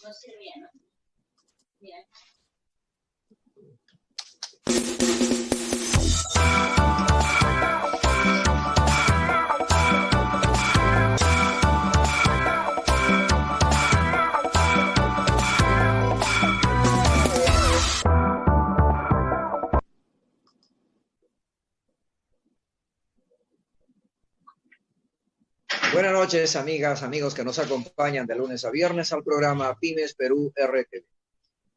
No sirve, ¿no? Bien. Buenas noches, amigas, amigos que nos acompañan de lunes a viernes al programa Pymes Perú RTV.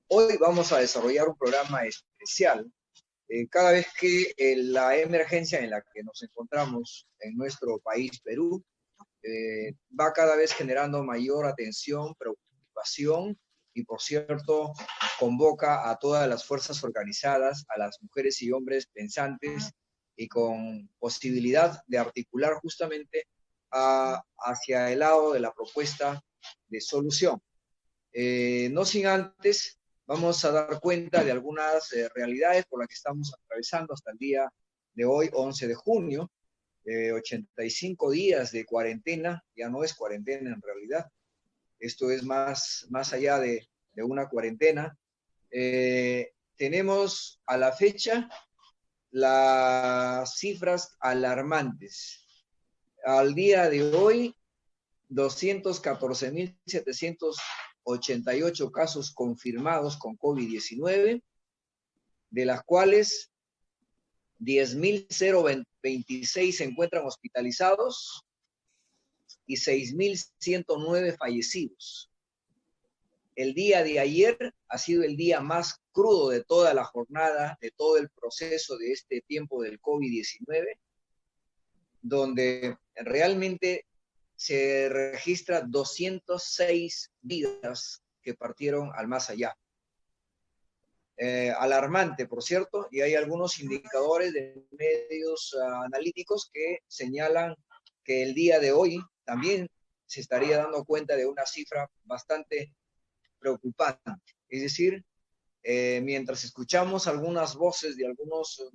Hoy vamos a desarrollar un programa especial. Cada vez que la emergencia en la que nos encontramos en nuestro país, Perú, va cada vez generando mayor atención, preocupación y, por cierto, convoca a todas las fuerzas organizadas, a las mujeres y hombres pensantes y con posibilidad de articular justamente hacia el lado de la propuesta de solución. No sin antes, vamos a dar cuenta de algunas realidades por las que estamos atravesando hasta el día de hoy, 11 de junio, 85 días de cuarentena. Ya no es cuarentena en realidad, esto es más allá de una cuarentena. Tenemos a la fecha las cifras alarmantes. Al día de hoy, 214.788 casos confirmados con COVID-19, de las cuales 10.026 se encuentran hospitalizados y 6.109 fallecidos. El día de ayer ha sido el día más crudo de toda la jornada, de todo el proceso de este tiempo del COVID-19, donde realmente se registra 206 vidas que partieron al más allá. Alarmante, por cierto, y hay algunos indicadores de medios analíticos que señalan que el día de hoy también se estaría dando cuenta de una cifra bastante preocupante. Es decir, mientras escuchamos algunas voces de algunos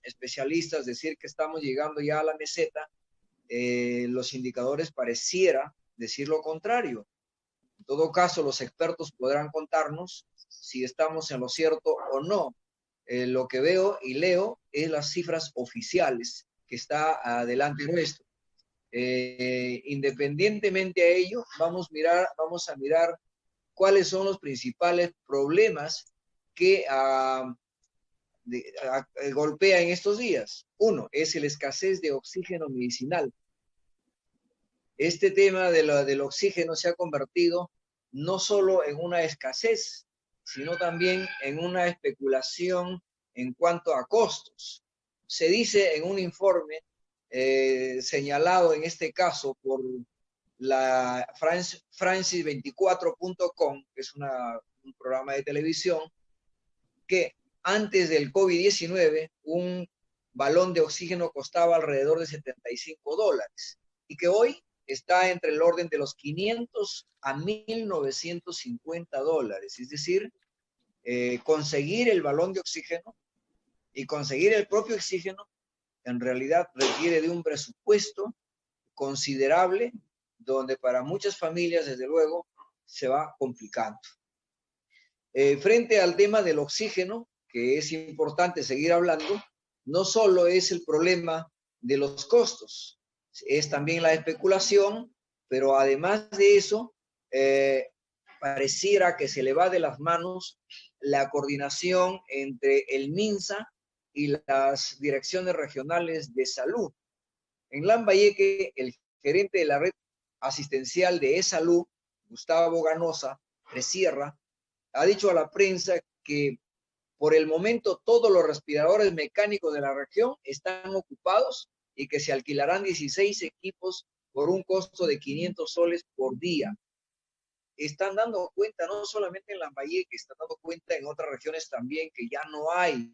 especialistas decir que estamos llegando ya a la meseta, los indicadores pareciera decir lo contrario. En todo caso, los expertos podrán contarnos si estamos en lo cierto o no. Lo que veo y leo es las cifras oficiales que está adelante nuestro. Independientemente a ello, vamos a mirar cuáles son los principales problemas que golpea en estos días. Uno es la escasez de oxígeno medicinal. Este tema del oxígeno se ha convertido no solo en una escasez, sino también en una especulación en cuanto a costos. Se dice en un informe señalado en este caso por la Francis24.com, que es un programa de televisión, que antes del COVID-19 un balón de oxígeno costaba alrededor de $75 y que hoy está entre el orden de los 500 a 1.950 dólares. Es decir, conseguir el balón de oxígeno y conseguir el propio oxígeno en realidad requiere de un presupuesto considerable, donde para muchas familias, desde luego, se va complicando. Frente al tema del oxígeno, que es importante seguir hablando, no solo es el problema de los costos, es también la especulación, pero además de eso, pareciera que se le va de las manos la coordinación entre el MINSA y las direcciones regionales de salud. En Lambayeque, el gerente de la red asistencial de eSalud, Gustavo Ganosa Presierra, ha dicho a la prensa que por el momento todos los respiradores mecánicos de la región están ocupados y que se alquilarán 16 equipos por un costo de 500 soles por día. Están dando cuenta no solamente en Lambayeque, están dando cuenta en otras regiones también que ya no hay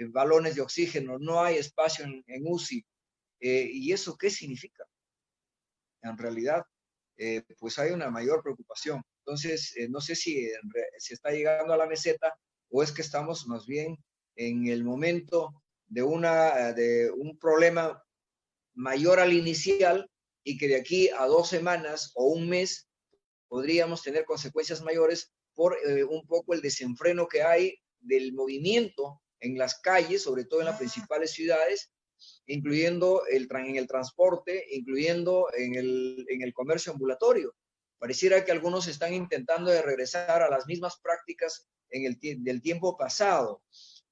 balones de oxígeno, no hay espacio en UCI. ¿Y eso qué significa? En realidad, pues hay una mayor preocupación. Entonces, no sé si se está llegando a la meseta o es que estamos más bien en el momento de un problema mayor al inicial y que de aquí a 2 semanas o un mes podríamos tener consecuencias mayores por un poco el desenfreno que hay del movimiento en las calles, sobre todo en las principales ciudades, incluyendo en el transporte, incluyendo en el comercio ambulatorio. Pareciera que algunos están intentando de regresar a las mismas prácticas del tiempo pasado.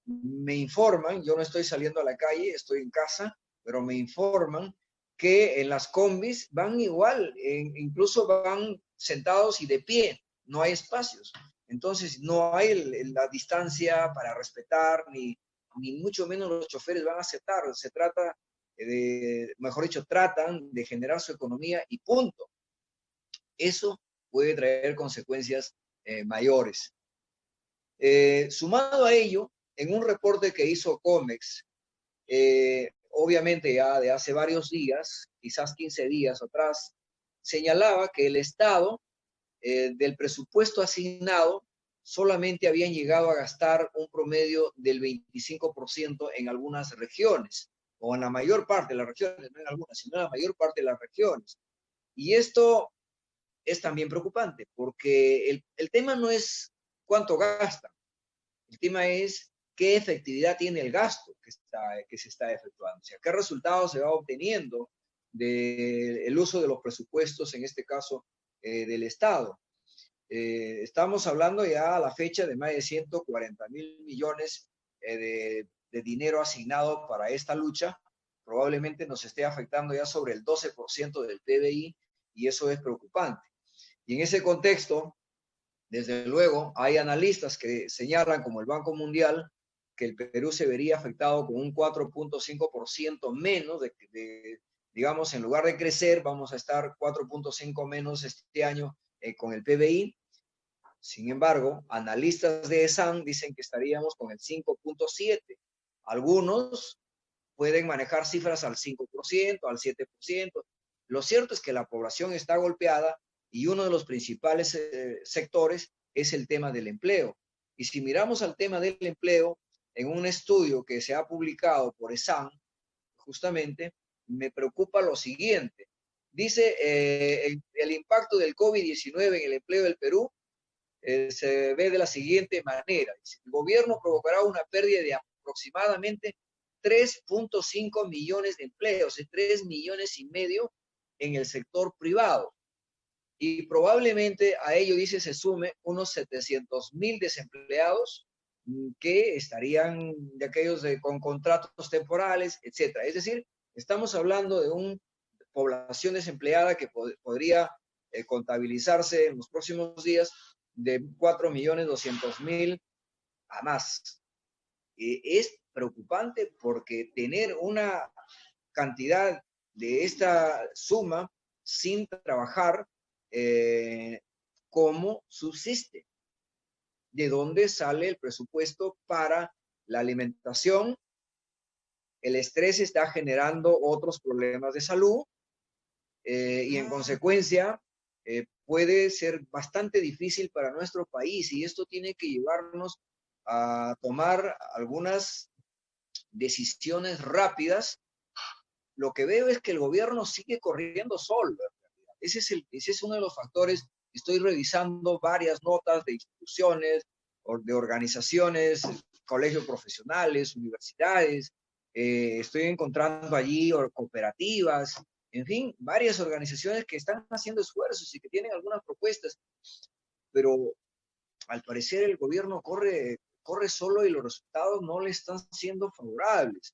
Me informan, yo no estoy saliendo a la calle, estoy en casa, pero me informan que en las combis van igual, incluso van sentados y de pie, no hay espacios. Entonces no hay la distancia para respetar, ni mucho menos los choferes van a aceptar. Se trata mejor dicho, tratan de generar su economía y punto. Eso puede traer consecuencias mayores. Sumado a ello, en un reporte que hizo Comex, obviamente ya de hace varios días, quizás 15 días atrás, señalaba que el Estado, del presupuesto asignado, solamente habían llegado a gastar un promedio del 25% en algunas regiones, o en la mayor parte de las regiones, no en algunas, sino en la mayor parte de las regiones. Y esto es también preocupante, porque el tema no es cuánto gastan, el tema es qué efectividad tiene el gasto que se está efectuando, o sea, qué resultados se va obteniendo del uso de los presupuestos, en este caso del Estado. Estamos hablando ya a la fecha de más de 140.000 millones de dinero asignado para esta lucha. Probablemente nos esté afectando ya sobre el 12% del PBI, y eso es preocupante. Y en ese contexto, desde luego, hay analistas que señalan, como el Banco Mundial, que el Perú se vería afectado con un 4.5% menos, digamos, en lugar de crecer, vamos a estar 4.5 menos este año con el PBI. Sin embargo, analistas de ESAN dicen que estaríamos con el 5.7. Algunos pueden manejar cifras al 5%, al 7%. Lo cierto es que la población está golpeada y uno de los principales sectores es el tema del empleo. Y si miramos al tema del empleo, en un estudio que se ha publicado por ESAN, justamente, me preocupa lo siguiente. Dice, el impacto del COVID-19 en el empleo del Perú se ve de la siguiente manera. El gobierno provocará una pérdida de aproximadamente 3.5 millones de empleos, 3 millones y medio en el sector privado. Y probablemente a ello, dice, se sume unos 700.000 desempleados que estarían de aquellos con contratos temporales, etcétera. Es decir, estamos hablando de una población desempleada que podría contabilizarse en los próximos días de 4.200.000 a más. Es preocupante porque tener una cantidad de esta suma sin trabajar, ¿cómo subsiste? ¿De dónde sale el presupuesto para la alimentación? El estrés está generando otros problemas de salud y en consecuencia puede ser bastante difícil para nuestro país, y esto tiene que llevarnos a tomar algunas decisiones rápidas. Lo que veo es que el gobierno sigue corriendo solo. Ese es uno de los factores. Estoy revisando varias notas de instituciones, de organizaciones, colegios profesionales, universidades. Estoy encontrando allí cooperativas, en fin, varias organizaciones que están haciendo esfuerzos y que tienen algunas propuestas, pero al parecer el gobierno corre solo y los resultados no le están siendo favorables.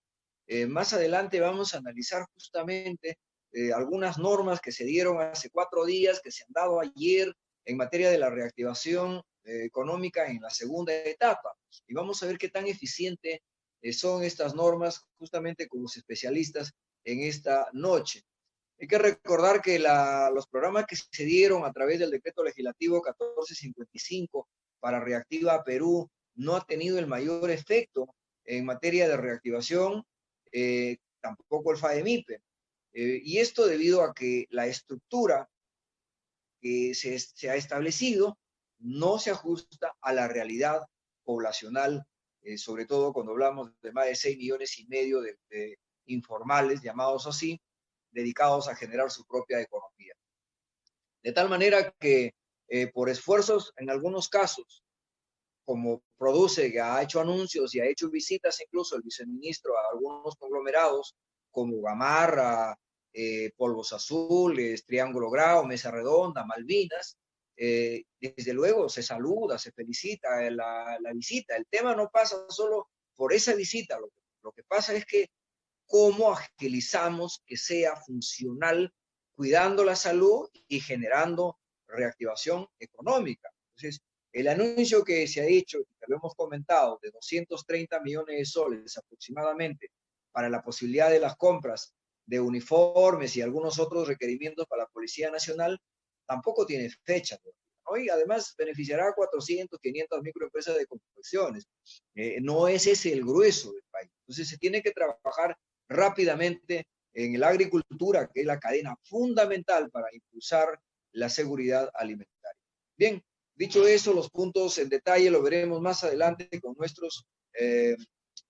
Más adelante vamos a analizar justamente algunas normas que se dieron hace 4 días, que se han dado ayer en materia de la reactivación económica en la segunda etapa. Y vamos a ver qué tan eficiente son estas normas, justamente con los especialistas en esta noche. Hay que recordar que los programas que se dieron a través del decreto legislativo 1455 para Reactiva Perú no ha tenido el mayor efecto en materia de reactivación, tampoco el FAEMIPE. Y esto debido a que la estructura que se ha establecido no se ajusta a la realidad poblacional, sobre todo cuando hablamos de más de 6 millones y medio de informales, llamados así, dedicados a generar su propia economía. De tal manera que por esfuerzos en algunos casos, como produce, que ha hecho anuncios y ha hecho visitas incluso el viceministro a algunos conglomerados como Gamarra, Polvos Azules, Triángulo Grau, Mesa Redonda, Malvinas, desde luego se saluda, se felicita la visita. El tema no pasa solo por esa visita, lo que pasa es que cómo agilizamos que sea funcional, cuidando la salud y generando reactivación económica. Entonces, el anuncio que se ha hecho, que lo hemos comentado, de 230 millones de soles aproximadamente para la posibilidad de las compras de uniformes y algunos otros requerimientos para la Policía Nacional, tampoco tiene fecha, ¿no? Y además beneficiará a 400, 500 microempresas de confecciones. No es ese el grueso del país. Entonces se tiene que trabajar rápidamente en la agricultura, que es la cadena fundamental para impulsar la seguridad alimentaria. Bien, dicho eso, los puntos en detalle lo veremos más adelante con nuestros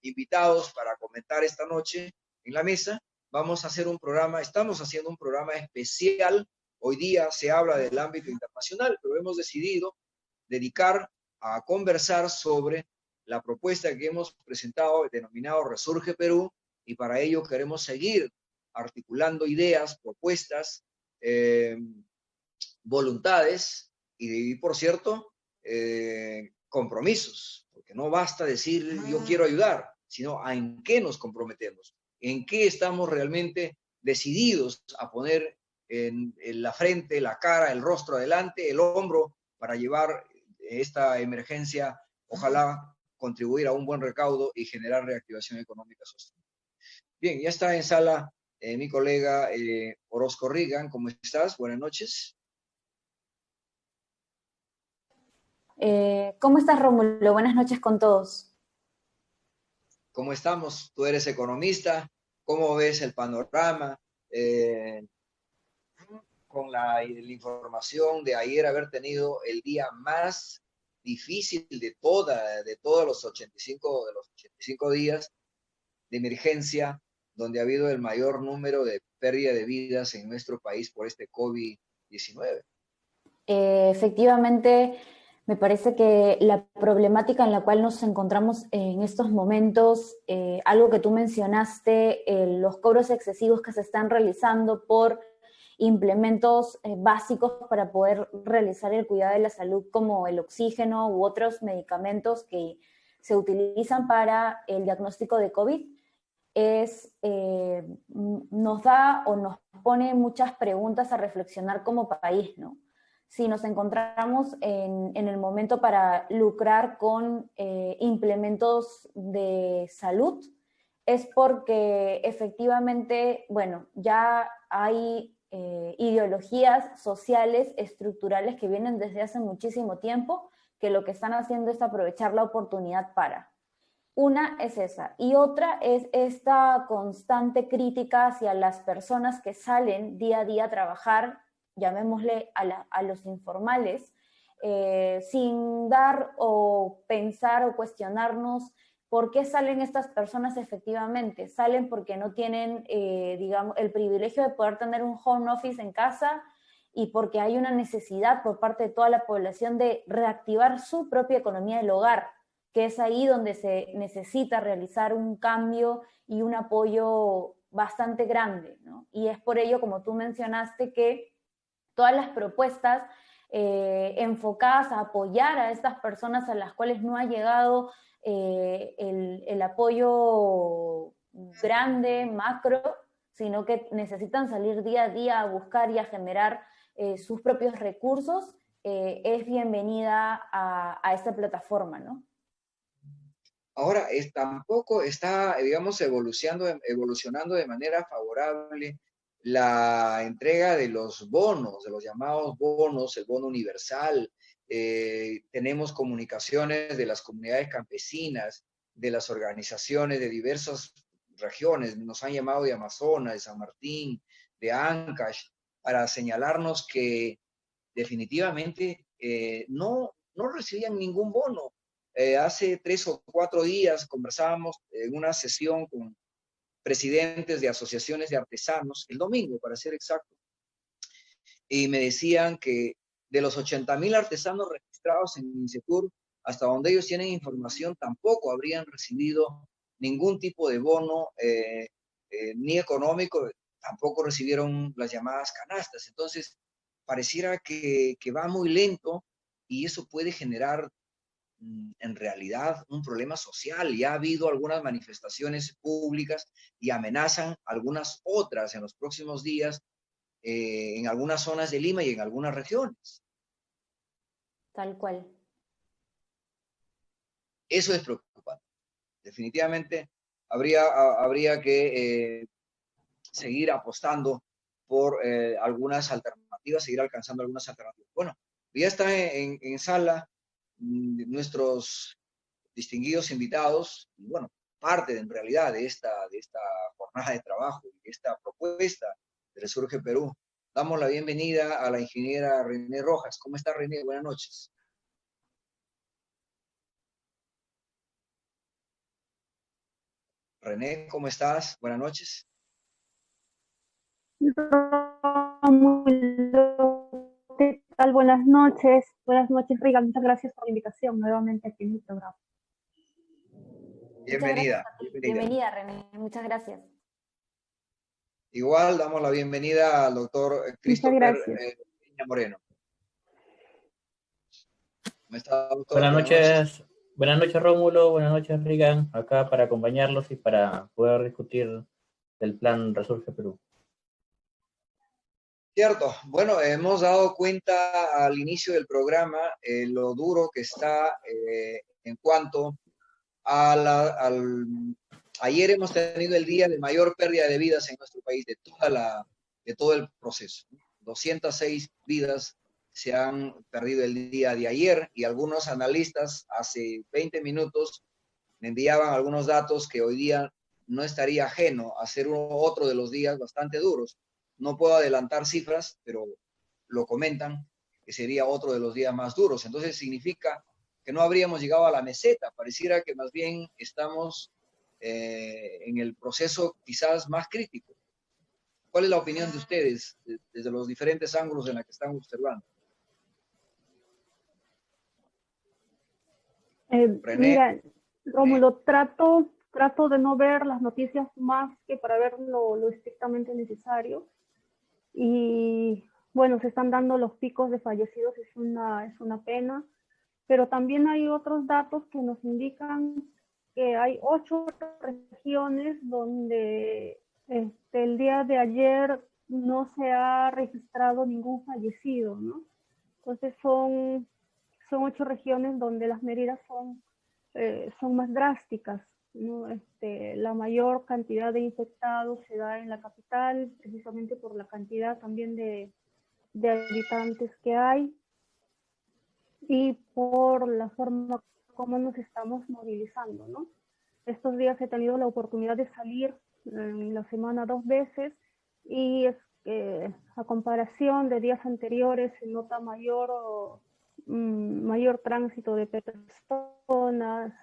invitados para comentar esta noche en la mesa. Vamos a hacer un programa, estamos haciendo un programa especial. Hoy día se habla del ámbito internacional, pero hemos decidido dedicar a conversar sobre la propuesta que hemos presentado, denominado Resurge Perú, y para ello queremos seguir articulando ideas, propuestas, voluntades y por cierto, compromisos, porque no basta decir yo quiero ayudar, sino en qué nos comprometemos, en qué estamos realmente decididos a poner en la frente, la cara, el rostro adelante, el hombro, para llevar esta emergencia, ojalá contribuir a un buen recaudo y generar reactivación económica sostenible. Bien, ya está en sala mi colega Orozco Reagan. ¿Cómo estás? Buenas noches. ¿Cómo estás, Rómulo? Buenas noches con todos. ¿Cómo estamos? Tú eres economista. ¿Cómo ves el panorama? Con la información de ayer haber tenido el día más difícil de todos los 85 días de emergencia, donde ha habido el mayor número de pérdida de vidas en nuestro país por este COVID-19. Efectivamente, me parece que la problemática en la cual nos encontramos en estos momentos, algo que tú mencionaste, los cobros excesivos que se están realizando por implementos básicos para poder realizar el cuidado de la salud, como el oxígeno u otros medicamentos que se utilizan para el diagnóstico de COVID, nos da o nos pone muchas preguntas a reflexionar como país, ¿no? Si nos encontramos en el momento para lucrar con implementos de salud, es porque efectivamente, bueno, ya hay ideologías sociales, estructurales que vienen desde hace muchísimo tiempo, que lo que están haciendo es aprovechar la oportunidad para. Una es esa, y otra es esta constante crítica hacia las personas que salen día a día a trabajar, llamémosle a los informales, sin dar o pensar o cuestionarnos por qué salen estas personas efectivamente. Salen porque no tienen, digamos, el privilegio de poder tener un home office en casa y porque hay una necesidad por parte de toda la población de reactivar su propia economía del hogar, que es ahí donde se necesita realizar un cambio y un apoyo bastante grande, ¿no? Y es por ello, como tú mencionaste, que todas las propuestas enfocadas a apoyar a estas personas a las cuales no ha llegado el apoyo grande, macro, sino que necesitan salir día a día a buscar y a generar sus propios recursos, es bienvenida a esta plataforma, ¿no? Ahora, tampoco está, digamos, evolucionando de manera favorable la entrega de los bonos, de los llamados bonos, el bono universal. Tenemos comunicaciones de las comunidades campesinas, de las organizaciones de diversas regiones, nos han llamado de Amazonas, de San Martín, de Ancash, para señalarnos que definitivamente no recibían ningún bono. Hace 3 o 4 días conversábamos en una sesión con presidentes de asociaciones de artesanos, el domingo para ser exacto, y me decían que de los 80.000 artesanos registrados en INSECUR, hasta donde ellos tienen información, tampoco habrían recibido ningún tipo de bono, ni económico, tampoco recibieron las llamadas canastas. Entonces, pareciera que va muy lento y eso puede generar en realidad un problema social. Ya ha habido algunas manifestaciones públicas y amenazan algunas otras en los próximos días en algunas zonas de Lima y en algunas regiones. Tal cual. Eso es preocupante. Definitivamente habría que seguir apostando por algunas alternativas, seguir alcanzando algunas alternativas. Bueno, ya está en sala nuestros distinguidos invitados, y bueno, parte en realidad de esta jornada de trabajo, de esta propuesta de Resurge Perú. Damos la bienvenida a la ingeniera René Rojas. ¿Cómo está, René? Buenas noches. René, ¿cómo estás? Buenas noches. ¿Qué tal? Buenas noches. Buenas noches, Riga. Muchas gracias por la invitación nuevamente aquí en el programa. Bienvenida. Bienvenida, René. Muchas gracias. Igual damos la bienvenida al doctor Christopher Peña Moreno. ¿Cómo está, doctor? Buenas noches, Rómulo. Buenas noches, Rigan. Acá para acompañarlos y para poder discutir el plan Resurge Perú. Cierto. Bueno, hemos dado cuenta al inicio del programa lo duro que está en cuanto a ayer hemos tenido el día de mayor pérdida de vidas en nuestro país de todo el proceso. 206 vidas se han perdido el día de ayer y algunos analistas hace 20 minutos me enviaban algunos datos que hoy día no estaría ajeno a ser otro de los días bastante duros. No puedo adelantar cifras, pero lo comentan que sería otro de los días más duros. Entonces significa que no habríamos llegado a la meseta. Pareciera que más bien estamos en el proceso quizás más crítico. ¿Cuál es la opinión de ustedes desde los diferentes ángulos en los que están observando? Mira, Rómulo, trato de no ver las noticias más que para ver lo estrictamente necesario. Y bueno, se están dando los picos de fallecidos, es una pena, pero también hay otros datos que nos indican que hay 8 regiones donde el día de ayer no se ha registrado ningún fallecido, ¿no? Entonces son 8 regiones donde las medidas son más drásticas, ¿no? La mayor cantidad de infectados se da en la capital, precisamente por la cantidad también de habitantes que hay y por la forma como nos estamos movilizando, ¿no? Estos días he tenido la oportunidad de salir en la semana 2 veces y a comparación de días anteriores se nota mayor tránsito de personas,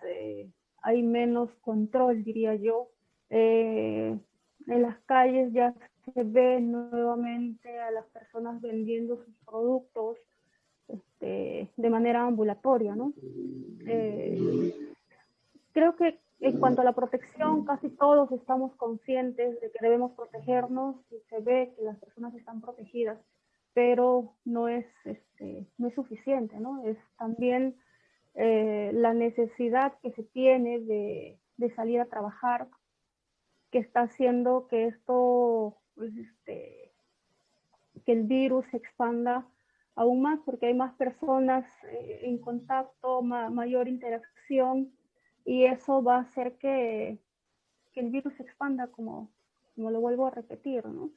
hay menos control, diría yo. En las calles ya se ve nuevamente a las personas vendiendo sus productos de manera ambulatoria, ¿no? Creo que en cuanto a la protección, casi todos estamos conscientes de que debemos protegernos y se ve que las personas están protegidas, pero no es suficiente, ¿no? Es también la necesidad que se tiene de salir a trabajar, que está haciendo que esto, pues, que el virus se expanda aún más, porque hay más personas en contacto, mayor interacción, y eso va a hacer que el virus se expanda, como lo vuelvo a repetir, ¿no?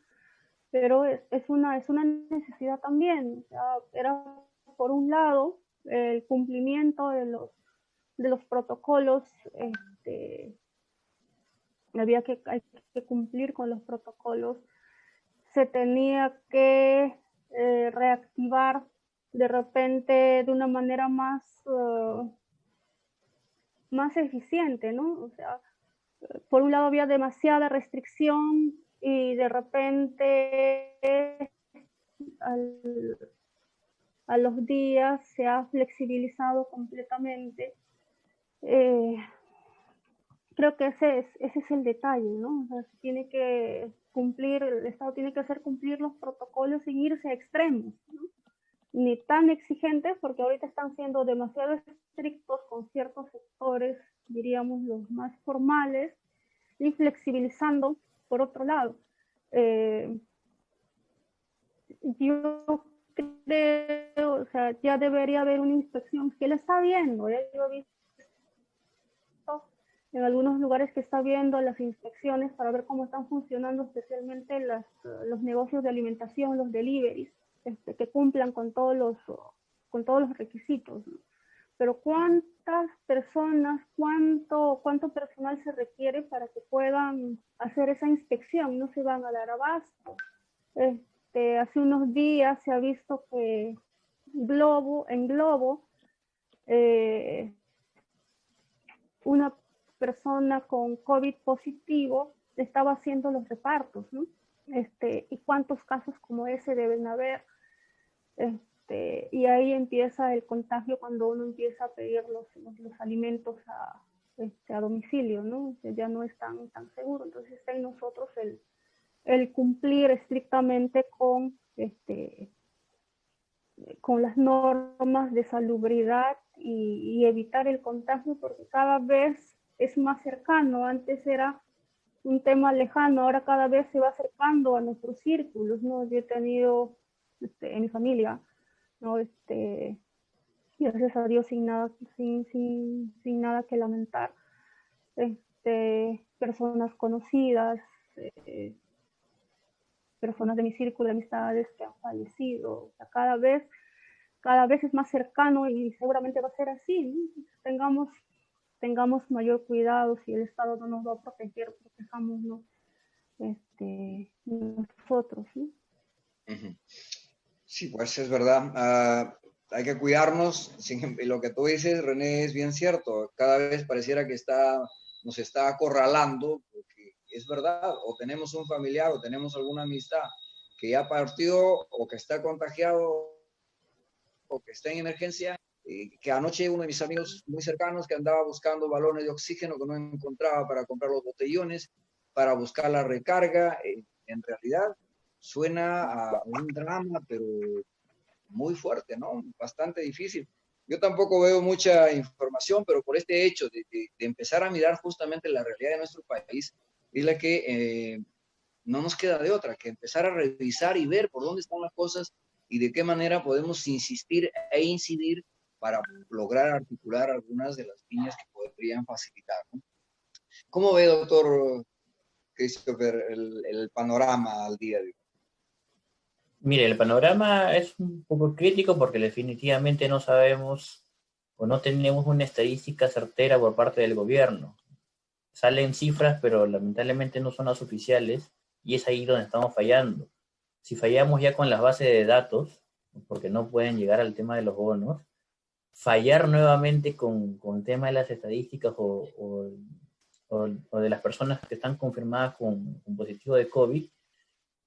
Pero es una necesidad también. O sea, era por un lado el cumplimiento de los protocolos, hay que cumplir con los protocolos, se tenía que reactivar de repente de una manera más eficiente, ¿no? O sea, por un lado había demasiada restricción y de repente a los días se ha flexibilizado completamente. Creo que ese es el detalle, ¿no? O sea, se tiene que cumplir, el Estado tiene que hacer cumplir los protocolos sin irse a extremos, ¿no? Ni tan exigentes, porque ahorita están siendo demasiado estrictos con ciertos sectores, diríamos los más formales, y flexibilizando por otro lado. Yo creo, o sea, ya debería haber una inspección que la está viendo, yo he visto en algunos lugares que está viendo las inspecciones para ver cómo están funcionando especialmente los negocios de alimentación, los deliveries, que cumplan con todos los requisitos, ¿no? Pero ¿cuántas personas, cuánto personal se requiere para que puedan hacer esa inspección? No se van a dar abasto. Hace unos días se ha visto que en Globo, una persona con COVID positivo estaba haciendo los repartos, ¿no? Y cuántos casos como ese deben haber. Y ahí empieza el contagio cuando uno empieza a pedir los alimentos a domicilio, ¿no? Ya no es tan seguro. Entonces está en nosotros el cumplir estrictamente con las normas de salubridad y evitar el contagio, porque cada vez es más cercano. Antes era un tema lejano, ahora cada vez se va acercando a nuestros círculos, ¿no? Yo he tenido en mi familia, ¿no? Gracias a Dios sin nada que lamentar, personas conocidas, personas de mi círculo de amistades que han fallecido. O sea, cada vez es más cercano y seguramente va a ser así, ¿no? Tengamos mayor cuidado. Si el Estado no nos va a proteger, protejámonos nosotros, ¿no? Sí, pues es verdad. Hay que cuidarnos. Lo que tú dices, René, es bien cierto. Cada vez pareciera que nos está acorralando, porque es verdad. O tenemos un familiar o tenemos alguna amistad que ya partió o que está contagiado o que está en emergencia. Que anoche uno de mis amigos muy cercanos que andaba buscando balones de oxígeno que no encontraba para comprar los botellones, para buscar la recarga. En realidad suena a un drama, pero muy fuerte, ¿no? Bastante difícil. Yo tampoco veo mucha información, pero por este hecho de empezar a mirar justamente la realidad de nuestro país, es la que no nos queda de otra, que empezar a revisar y ver por dónde están las cosas y de qué manera podemos insistir e incidir para lograr articular algunas de las líneas que podrían facilitar, ¿no? ¿Cómo ve, doctor Christopher, el panorama al día de hoy? Mire, el panorama es un poco crítico porque definitivamente no sabemos o no tenemos una estadística certera por parte del gobierno. Salen cifras, pero lamentablemente no son las oficiales y es ahí donde estamos fallando. Si fallamos ya con las bases de datos, porque no pueden llegar al tema de los bonos, fallar nuevamente con el tema de las estadísticas o de las personas que están confirmadas con positivo de COVID,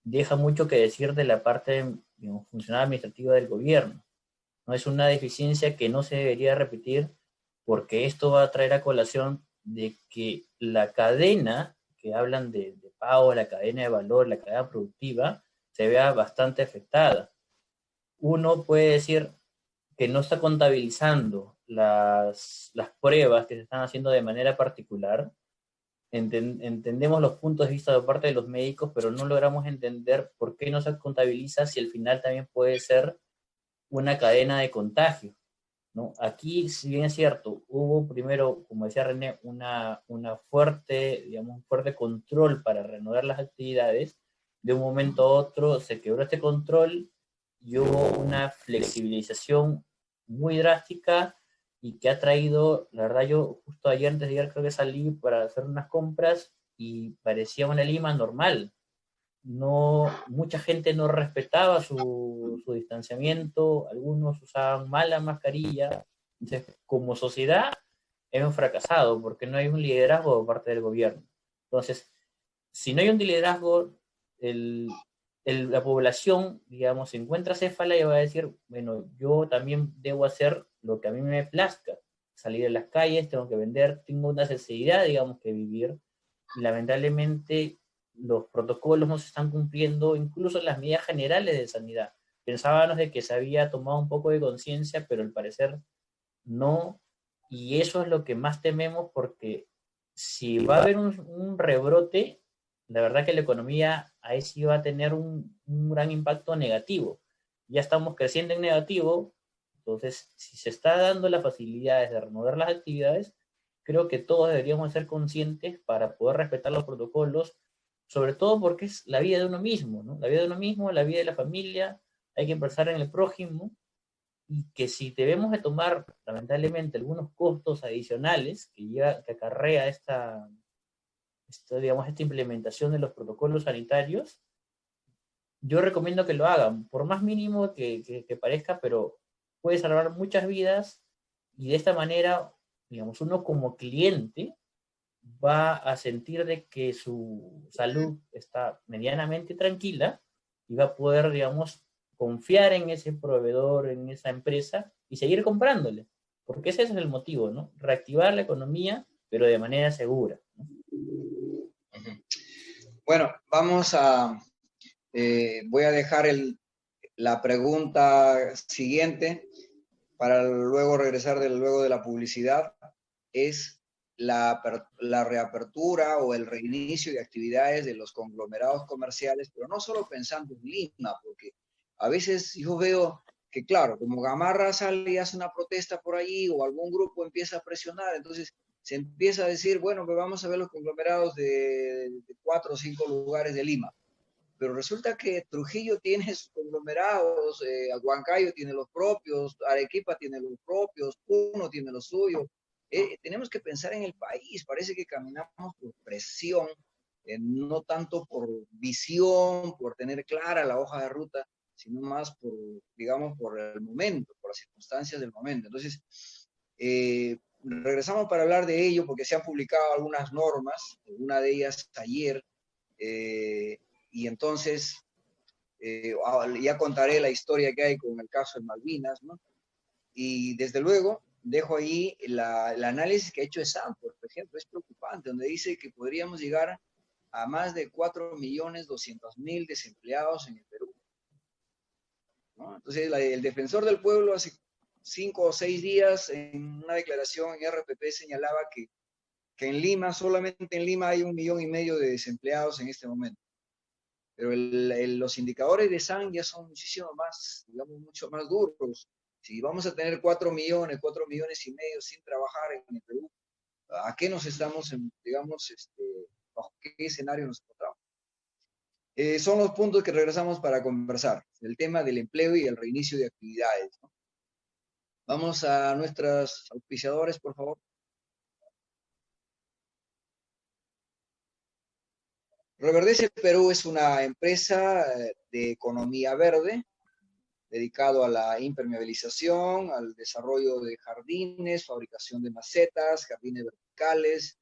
deja mucho que decir de la parte, digamos, funcional administrativa del gobierno. No es una deficiencia que no se debería repetir, porque esto va a traer a colación de que la cadena que hablan de pago, la cadena de valor, la cadena productiva, se vea bastante afectada. Uno puede decir que no está contabilizando las pruebas que se están haciendo de manera particular. Entendemos los puntos de vista de parte de los médicos, pero no logramos entender por qué no se contabiliza si al final también puede ser una cadena de contagio, ¿no? Aquí, si bien es cierto, hubo primero, como decía René, un fuerte control para reanudar las actividades. De un momento a otro se quebró este control y hubo una flexibilización muy drástica y que ha traído, la verdad, yo justo ayer, antes de ayer, creo que salí para hacer unas compras y parecía una Lima normal. No, mucha gente no respetaba su distanciamiento, algunos usaban mal la mascarilla. Entonces, como sociedad, hemos fracasado porque no hay un liderazgo por parte del gobierno. Entonces, si no hay un liderazgo, la población, digamos, se encuentra céfala y va a decir, bueno, yo también debo hacer lo que a mí me plazca, salir a las calles, tengo que vender, tengo una necesidad, digamos, que vivir, y lamentablemente los protocolos no se están cumpliendo, incluso las medidas generales de sanidad. Pensábamos de que se había tomado un poco de conciencia, pero al parecer no, y eso es lo que más tememos, porque si va a haber un rebrote, la verdad que la economía ahí sí va a tener un gran impacto negativo. Ya estamos creciendo en negativo, entonces si se está dando las facilidades de reanudar las actividades, creo que todos deberíamos ser conscientes para poder respetar los protocolos, sobre todo porque es la vida de uno mismo, ¿no? La vida de uno mismo, la vida de la familia, hay que pensar en el prójimo, y que si debemos de tomar, lamentablemente, algunos costos adicionales que acarrea esta implementación de los protocolos sanitarios, yo recomiendo que lo hagan, por más mínimo que parezca, pero puede salvar muchas vidas, y de esta manera, digamos, uno como cliente va a sentir de que su salud está medianamente tranquila y va a poder, digamos, confiar en ese proveedor, en esa empresa, y seguir comprándole, porque ese es el motivo, ¿no? Reactivar la economía, pero de manera segura, ¿no? Bueno, voy a dejar la pregunta siguiente para luego regresar luego de la publicidad. Es la reapertura o el reinicio de actividades de los conglomerados comerciales, pero no solo pensando en Lima, porque a veces yo veo que, claro, como Gamarra sale y hace una protesta por allí, o algún grupo empieza a presionar, entonces se empieza a decir, bueno, pues vamos a ver los conglomerados de 4 o 5 lugares de Lima. Pero resulta que Trujillo tiene sus conglomerados, Huancayo tiene los propios, Arequipa tiene los propios, Puno tiene los suyos. Tenemos que pensar en el país. Parece que caminamos por presión, no tanto por visión, por tener clara la hoja de ruta, sino más por, digamos, por el momento, por las circunstancias del momento. Entonces, regresamos para hablar de ello porque se han publicado algunas normas, una de ellas ayer, y entonces ya contaré la historia que hay con el caso de Malvinas, ¿no? Y desde luego dejo ahí el análisis que ha hecho Stanford, por ejemplo, es preocupante, donde dice que podríamos llegar a más de 4.200.000 desempleados en el Perú, ¿no? Entonces el defensor del pueblo hace 5 o 6 días en una declaración en RPP señalaba que en Lima, solamente en Lima hay 1,5 millones de desempleados en este momento. Pero los indicadores de SAN ya son muchísimo más, digamos, mucho más duros. Si vamos a tener 4 millones y medio sin trabajar en el Perú, ¿a qué nos estamos, digamos, bajo qué escenario nos encontramos? Son los puntos que regresamos para conversar, el tema del empleo y el reinicio de actividades, ¿no? Vamos a nuestros auspiciadores, por favor. Reverdece Perú es una empresa de economía verde, dedicado a la impermeabilización, al desarrollo de jardines, fabricación de macetas, jardines verticales,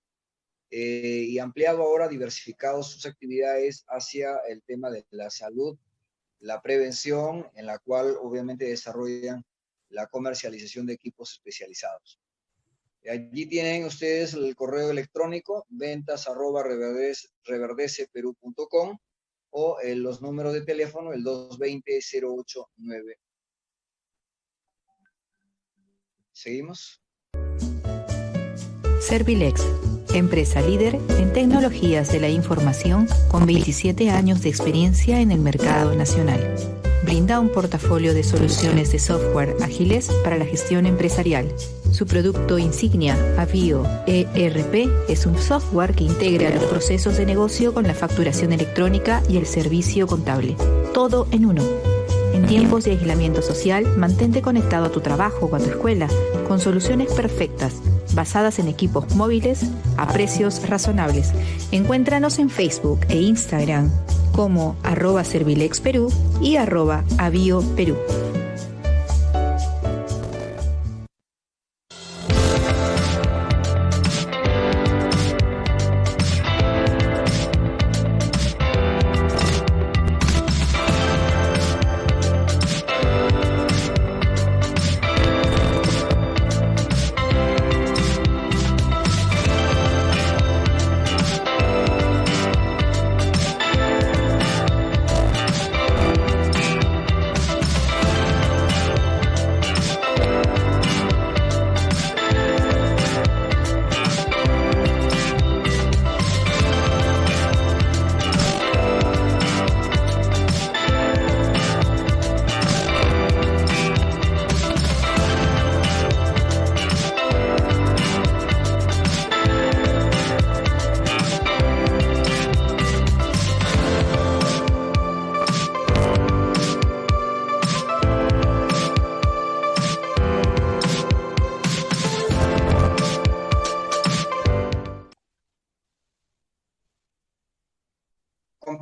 y ampliado ahora, diversificado sus actividades hacia el tema de la salud, la prevención, en la cual obviamente desarrollan la comercialización de equipos especializados. Allí tienen ustedes el correo electrónico, ventas@reverdeceperú.com, o los números de teléfono, el 220-0899. ¿Seguimos? Servilex, empresa líder en tecnologías de la información con 27 años de experiencia en el mercado nacional. Brinda un portafolio de soluciones de software ágiles para la gestión empresarial. Su producto insignia, Avio ERP, es un software que integra los procesos de negocio con la facturación electrónica y el servicio contable. Todo en uno. En tiempos de aislamiento social, mantente conectado a tu trabajo o a tu escuela con soluciones perfectas, basadas en equipos móviles a precios razonables. Encuéntranos en Facebook e Instagram como @servilexperú y @avioperú.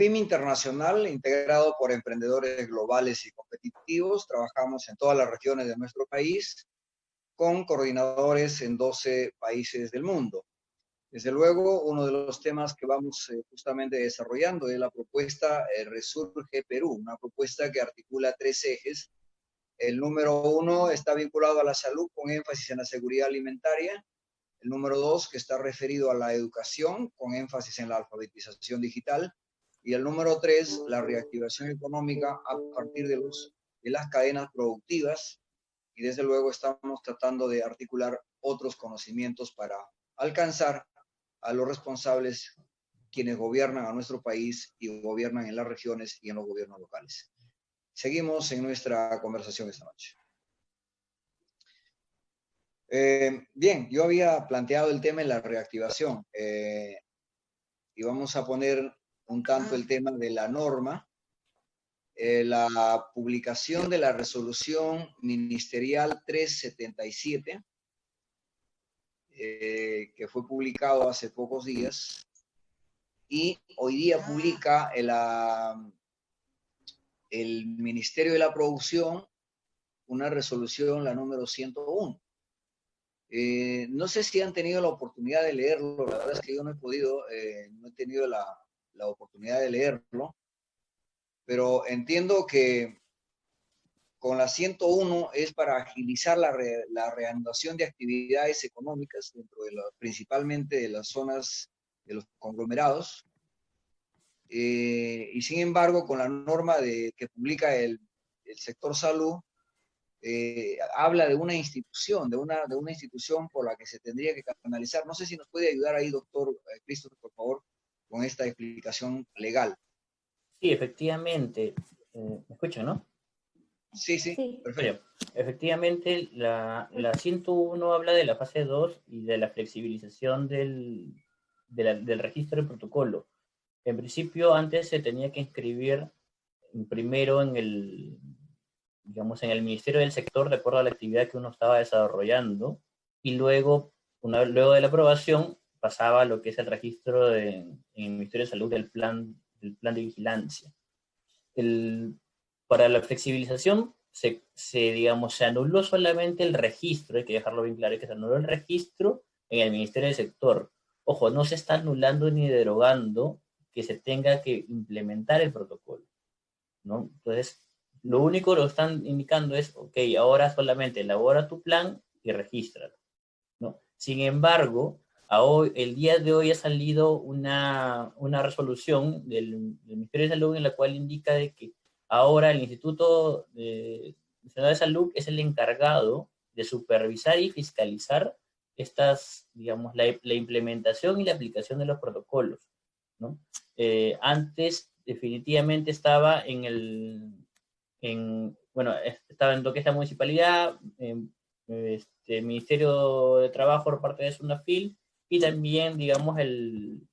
PYME internacional, integrado por emprendedores globales y competitivos, trabajamos en todas las regiones de nuestro país, con coordinadores en 12 países del mundo. Desde luego, uno de los temas que vamos justamente desarrollando es la propuesta Resurge Perú, una propuesta que articula 3 ejes. El número 1 está vinculado a la salud con énfasis en la seguridad alimentaria. El número 2, que está referido a la educación con énfasis en la alfabetización digital. Y el número 3, la reactivación económica a partir de las cadenas productivas. Y desde luego estamos tratando de articular otros conocimientos para alcanzar a los responsables quienes gobiernan a nuestro país y gobiernan en las regiones y en los gobiernos locales. Seguimos en nuestra conversación esta noche. Bien, yo había planteado el tema de la reactivación y vamos a poner un tanto el tema de la norma. La publicación de la resolución ministerial 377, que fue publicado hace pocos días, y hoy día publica el Ministerio de la Producción una resolución, la número 101. No sé si han tenido la oportunidad de leerlo, la verdad es que yo no he podido, no he tenido la oportunidad de leerlo, pero entiendo que con la 101 es para agilizar la reanudación de actividades económicas dentro de principalmente de las zonas de los conglomerados. Y sin embargo, con la norma que publica el sector salud, habla de una institución, de una institución por la que se tendría que canalizar. No sé si nos puede ayudar ahí, doctor Christopher, por favor, con esta explicación legal. Sí, efectivamente. ¿Me escuchan, no? Sí, Sí. perfecto. Efectivamente, la 101 habla de la fase 2 y de la flexibilización del registro de protocolo. En principio, antes se tenía que inscribir primero en el Ministerio del Sector, de acuerdo a la actividad que uno estaba desarrollando, y luego de la aprobación, pasaba a lo que es el registro en el Ministerio de Salud del plan de vigilancia. Para la flexibilización se anuló solamente el registro, hay que dejarlo bien claro, que se anuló el registro en el Ministerio del Sector. Ojo, no se está anulando ni derogando que se tenga que implementar el protocolo, ¿no? Entonces, lo único que lo están indicando es, ok, ahora solamente elabora tu plan y regístralo, ¿no? Sin embargo, el día de hoy ha salido una resolución del Ministerio de Salud en la cual indica de que ahora el Instituto Nacional de Salud es el encargado de supervisar y fiscalizar la implementación y la aplicación de los protocolos, ¿no? Antes definitivamente estaba estaba en lo que es la municipalidad, Ministerio de Trabajo por parte de SUNAFIL, y también, el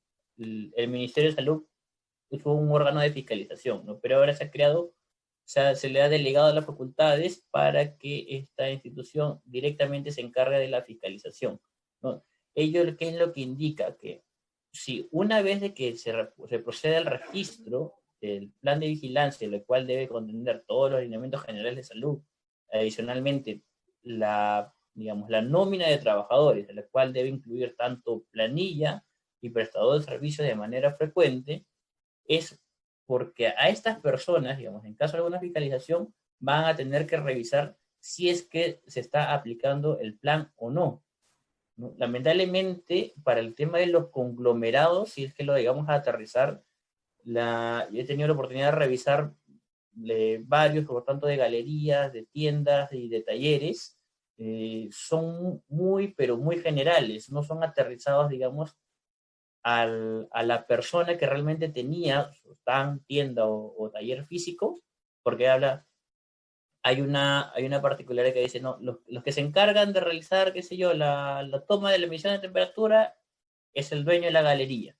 Ministerio de Salud fue un órgano de fiscalización, ¿no? Pero ahora se ha creado, se le ha delegado las facultades para que esta institución directamente se encargue de la fiscalización, ¿no? Ello, ¿qué es lo que indica? Que si una vez de que se procede al registro del plan de vigilancia, el cual debe contener todos los lineamientos generales de salud, adicionalmente la nómina de trabajadores, la cual debe incluir tanto planilla y prestador de servicios de manera frecuente, es porque a estas personas, en caso de alguna fiscalización, van a tener que revisar si es que se está aplicando el plan o no, ¿no? Lamentablemente, para el tema de los conglomerados, si es que lo digamos a aterrizar, yo he tenido la oportunidad de revisar varios, por tanto, de galerías, de tiendas y de talleres, son muy, pero muy generales, no son aterrizados, a la persona que realmente tenía su stand, tienda o taller físico, porque hay una particularidad que dice, no, los que se encargan de realizar, qué sé yo, la toma de la medición de temperatura es el dueño de la galería,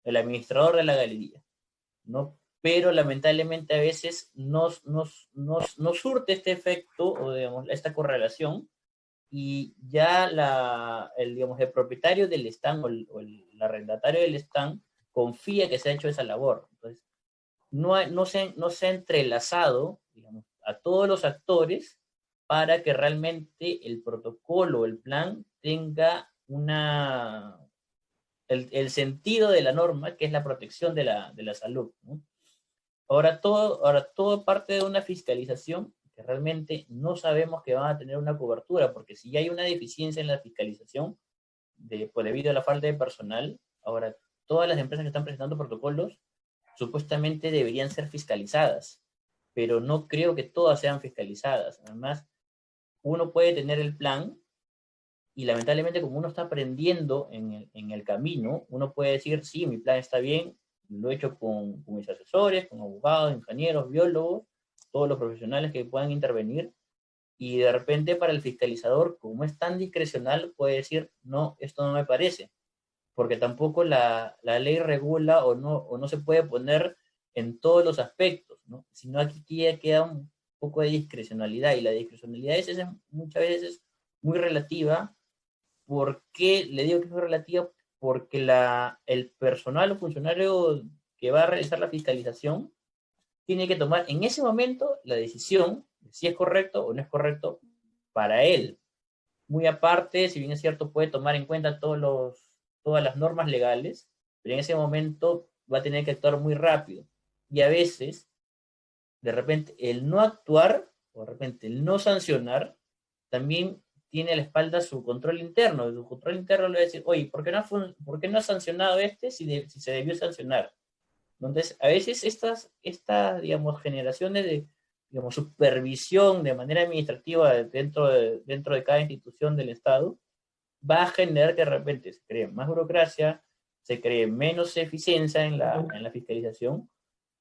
el administrador de la galería, ¿no? Pero lamentablemente a veces no surte este efecto, o esta correlación, y ya el propietario del stand o el arrendatario del stand confía que se ha hecho esa labor. Entonces, no se ha entrelazado, digamos, a todos los actores para que realmente el protocolo, el plan, tenga el sentido de la norma, que es la protección de la salud, ¿no? Ahora todo parte de una fiscalización que realmente no sabemos que van a tener una cobertura, porque si hay una deficiencia en la fiscalización, debido a la falta de personal, ahora todas las empresas que están presentando protocolos supuestamente deberían ser fiscalizadas, pero no creo que todas sean fiscalizadas. Además, uno puede tener el plan y lamentablemente como uno está aprendiendo en el camino, uno puede decir, sí, mi plan está bien, lo he hecho con mis asesores, con abogados, ingenieros, biólogos, todos los profesionales que puedan intervenir, y de repente para el fiscalizador, como es tan discrecional, puede decir, no, esto no me parece, porque tampoco la ley regula o no se puede poner en todos los aspectos, ¿no? Sino aquí queda un poco de discrecionalidad, y la discrecionalidad muchas veces muy relativa. ¿Por qué le digo que es muy relativa? Porque el personal o funcionario que va a realizar la fiscalización tiene que tomar en ese momento la decisión de si es correcto o no es correcto para él. Muy aparte, si bien es cierto, puede tomar en cuenta todas las normas legales, pero en ese momento va a tener que actuar muy rápido. Y a veces, de repente, el no actuar, o de repente el no sancionar, también tiene a la espalda su control interno. Su control interno le va a decir, oye, ¿por qué no ha sancionado si se debió sancionar? Entonces, a veces estas digamos, generaciones de, digamos, supervisión de manera administrativa dentro de cada institución del Estado va a generar que de repente se cree más burocracia, se cree menos eficiencia en la fiscalización,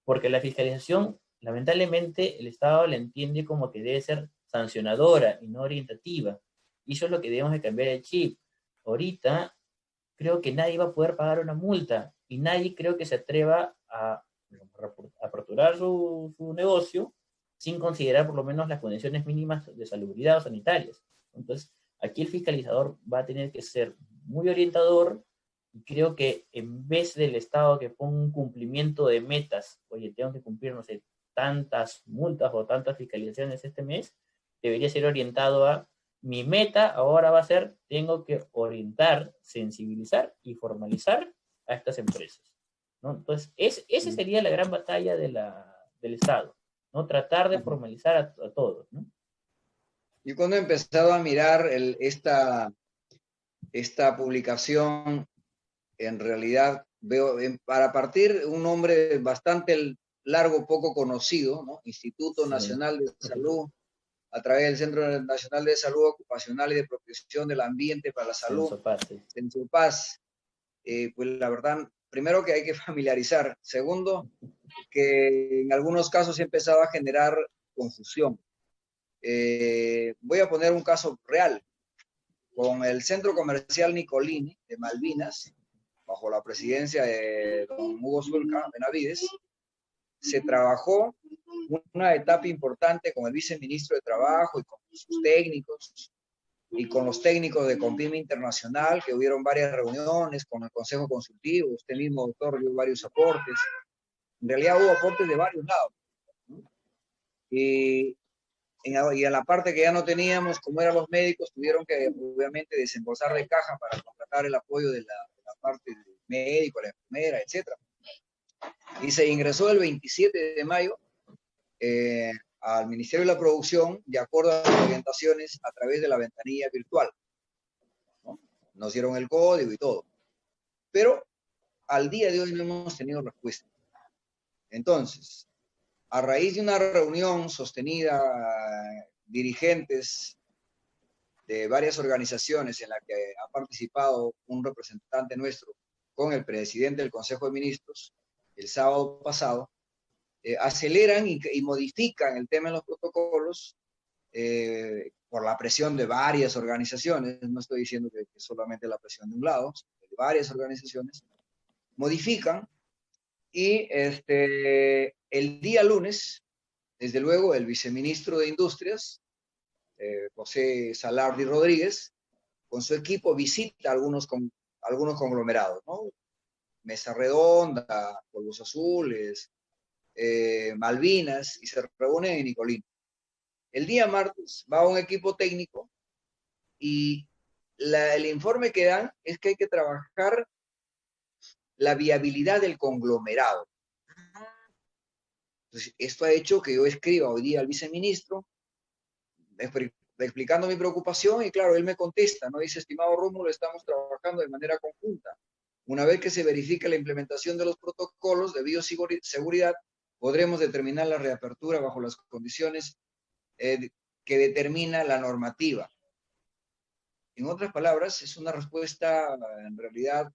porque la fiscalización, lamentablemente, el Estado la entiende como que debe ser sancionadora y no orientativa. Y eso es lo que debemos de cambiar el chip. Ahorita creo que nadie va a poder pagar una multa y nadie creo que se atreva a aperturar su negocio sin considerar por lo menos las condiciones mínimas de salubridad o sanitarias. Entonces, aquí el fiscalizador va a tener que ser muy orientador, y creo que en vez del Estado que ponga un cumplimiento de metas, oye, tengo que cumplir, no sé, tantas multas o tantas fiscalizaciones este mes, debería ser orientado a mi meta ahora va a ser, tengo que orientar, sensibilizar y formalizar a estas empresas, ¿no? Entonces, esa sería la gran batalla del Estado, ¿no? Tratar de formalizar a todos, ¿no? Yo cuando he empezado a mirar esta publicación, en realidad veo, para partir, un nombre bastante largo, poco conocido, ¿no? Instituto Sí. Nacional de Salud, a través del Centro Nacional de Salud Ocupacional y de Protección del Ambiente para la Salud, CENSOPAS. Pues la verdad, primero que hay que familiarizar. Segundo, que en algunos casos he empezado a generar confusión. Voy a poner un caso real. Con el Centro Comercial Nicolini de Malvinas, bajo la presidencia de don Hugo Zulca Benavides, se trabajó una etapa importante con el viceministro de Trabajo y con sus técnicos y con los técnicos de Compime Internacional, que hubieron varias reuniones con el Consejo Consultivo. Usted mismo, doctor, dio varios aportes. En realidad hubo aportes de varios lados, ¿no? Y en la parte que ya no teníamos, como eran los médicos, tuvieron que obviamente desembolsar de caja para contratar el apoyo de la parte del médico, la enfermera, etc. Y se ingresó el 27 de mayo al Ministerio de la Producción, de acuerdo a las orientaciones, a través de la ventanilla virtual, ¿no? Nos dieron el código y todo. Pero al día de hoy no hemos tenido respuesta. Entonces, a raíz de una reunión sostenida, dirigentes de varias organizaciones en la que ha participado un representante nuestro con el presidente del Consejo de Ministros el sábado pasado, aceleran y modifican el tema de los protocolos por la presión de varias organizaciones. No estoy diciendo que solamente la presión de un lado, sino de varias organizaciones, modifican. Y el día lunes, desde luego, el viceministro de Industrias, José Salardi Rodríguez, con su equipo visita algunos conglomerados, ¿no? Mesa Redonda, Polvos Azules, Malvinas, y se reúnen en Nicolín. El día martes va un equipo técnico y el informe que dan es que hay que trabajar la viabilidad del conglomerado. Entonces, esto ha hecho que yo escriba hoy día al viceministro explicando mi preocupación, y claro, él me contesta, ¿no? Dice: estimado Rómulo, estamos trabajando de manera conjunta. Una vez que se verifique la implementación de los protocolos de bioseguridad, podremos determinar la reapertura bajo las condiciones que determina la normativa. En otras palabras, es una respuesta en realidad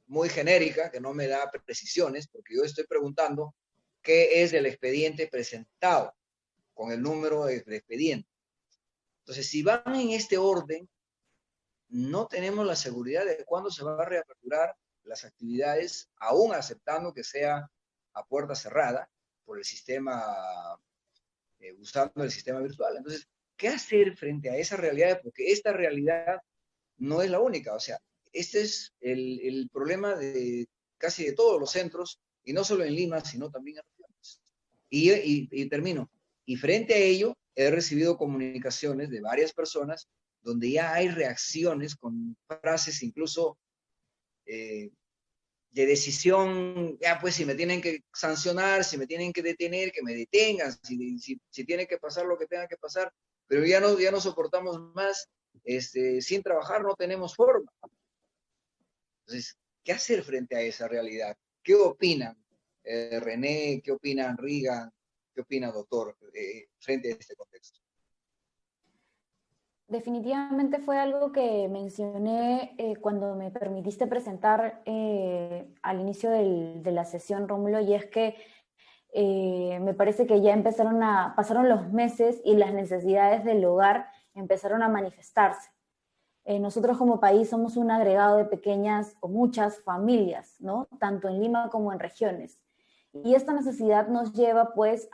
muy genérica, que no me da precisiones, porque yo estoy preguntando qué es el expediente presentado, con el número de expediente. Entonces, si van en este orden, no tenemos la seguridad de cuándo se va a reaperturar las actividades, aún aceptando que sea a puerta cerrada por el sistema, usando el sistema virtual. Entonces, ¿qué hacer frente a esa realidad? Porque esta realidad no es la única. O sea, este es el problema de casi de todos los centros, y no solo en Lima, sino también en regiones. Y termino. Y frente a ello, he recibido comunicaciones de varias personas donde ya hay reacciones con frases incluso de decisión: ya pues, si me tienen que sancionar, si me tienen que detener, que me detengan, si tiene que pasar lo que tenga que pasar, pero ya no soportamos más, sin trabajar no tenemos forma. Entonces, ¿qué hacer frente a esa realidad? ¿Qué opinan René? ¿Qué opinan Regan? ¿Qué opina doctor frente a este contexto? Definitivamente fue algo que mencioné cuando me permitiste presentar al inicio de la sesión, Rómulo, y es que me parece que ya pasaron los meses y las necesidades del hogar empezaron a manifestarse. Nosotros como país somos un agregado de pequeñas o muchas familias, ¿no? Tanto en Lima como en regiones. Y esta necesidad nos lleva pues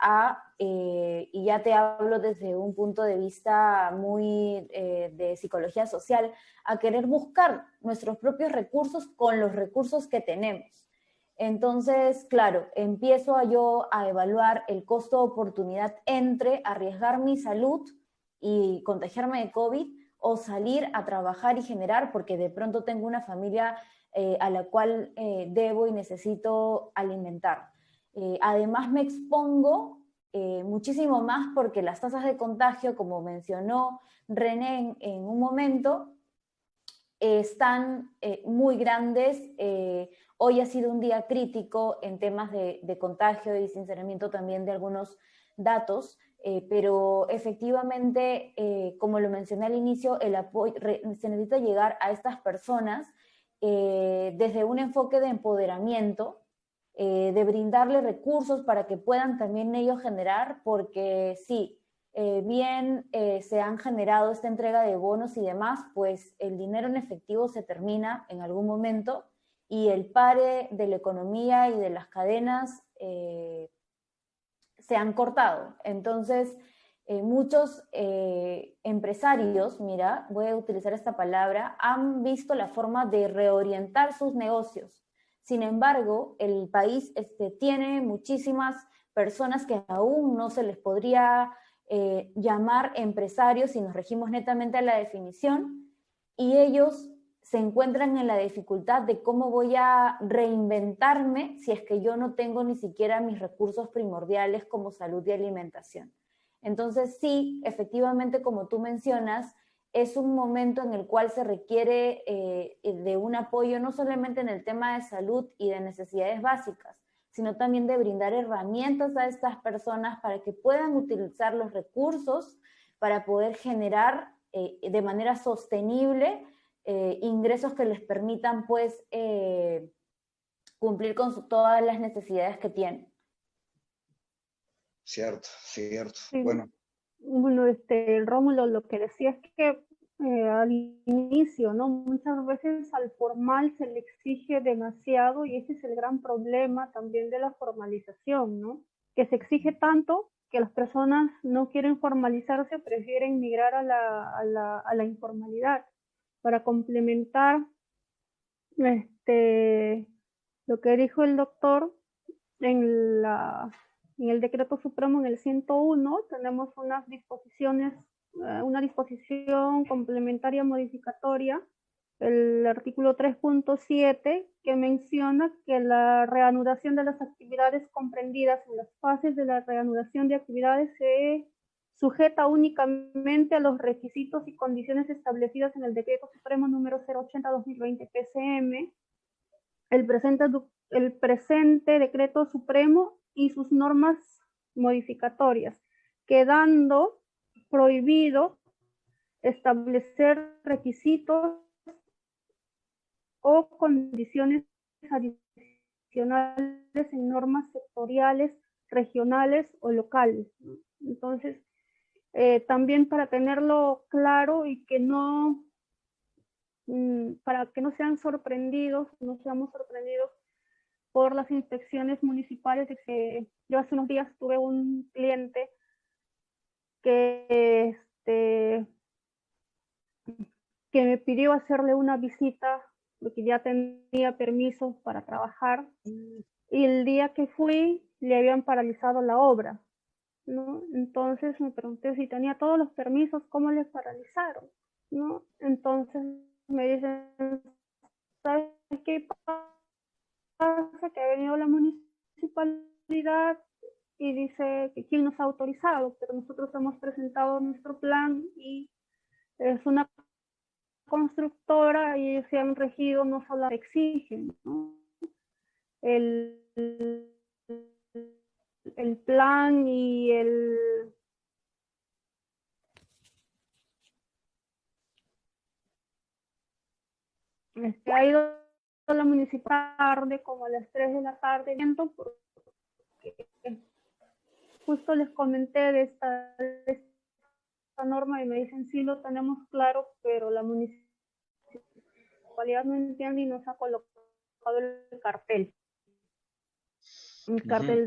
y ya te hablo desde un punto de vista muy de psicología social, a querer buscar nuestros propios recursos con los recursos que tenemos. Entonces, claro, empiezo yo a evaluar el costo-oportunidad entre arriesgar mi salud y contagiarme de COVID, o salir a trabajar y generar, porque de pronto tengo una familia a la cual debo y necesito alimentar. Además me expongo muchísimo más porque las tasas de contagio, como mencionó René en un momento, están muy grandes. Hoy ha sido un día crítico en temas de contagio y sinceramiento también de algunos datos, pero efectivamente, como lo mencioné al inicio, el apoyo, se necesita llegar a estas personas desde un enfoque de empoderamiento, de brindarle recursos para que puedan también ellos generar, porque sí, bien se han generado esta entrega de bonos y demás, pues el dinero en efectivo se termina en algún momento y el pare de la economía y de las cadenas se han cortado. Entonces, muchos empresarios, mira, voy a utilizar esta palabra, han visto la forma de reorientar sus negocios. Sin embargo, el país tiene muchísimas personas que aún no se les podría llamar empresarios si nos regimos netamente a la definición, y ellos se encuentran en la dificultad de cómo voy a reinventarme si es que yo no tengo ni siquiera mis recursos primordiales como salud y alimentación. Entonces sí, efectivamente, como tú mencionas, es un momento en el cual se requiere de un apoyo no solamente en el tema de salud y de necesidades básicas, sino también de brindar herramientas a estas personas para que puedan utilizar los recursos para poder generar de manera sostenible ingresos que les permitan pues cumplir con todas las necesidades que tienen. Cierto, cierto. Sí. Bueno, Rómulo, lo que decía es que al inicio, ¿no? Muchas veces al formal se le exige demasiado, y ese es el gran problema también de la formalización, ¿no? Que se exige tanto que las personas no quieren formalizarse, prefieren migrar a la informalidad. Para complementar lo que dijo el doctor, en el decreto supremo, en el 101, tenemos unas disposiciones, una disposición complementaria modificatoria, el artículo 3.7, que menciona que la reanudación de las actividades comprendidas en las fases de la reanudación de actividades se sujeta únicamente a los requisitos y condiciones establecidas en el decreto supremo número 080-2020 PCM, el presente decreto supremo y sus normas modificatorias, quedando prohibido establecer requisitos o condiciones adicionales en normas sectoriales, regionales o locales. Entonces, también para tenerlo claro y que no, para que no seamos sorprendidos por las inspecciones municipales, de que yo hace unos días tuve un cliente que me pidió hacerle una visita porque ya tenía permiso para trabajar, y el día que fui le habían paralizado la obra, ¿no? Entonces me pregunté si tenía todos los permisos, ¿cómo les paralizaron? ¿No? Entonces me dicen, ¿sabes qué pasa? Que ha venido la municipalidad y dice que quién nos ha autorizado, pero nosotros hemos presentado nuestro plan y es una constructora y ellos se han regido, no solo exigen, ¿no? el plan y ha ido a la municipal tarde, como a las 3 de la tarde, porque justo les comenté de esta norma y me dicen, sí, lo tenemos claro, pero la municipalidad no entiende y nos ha colocado el cartel. Un cartel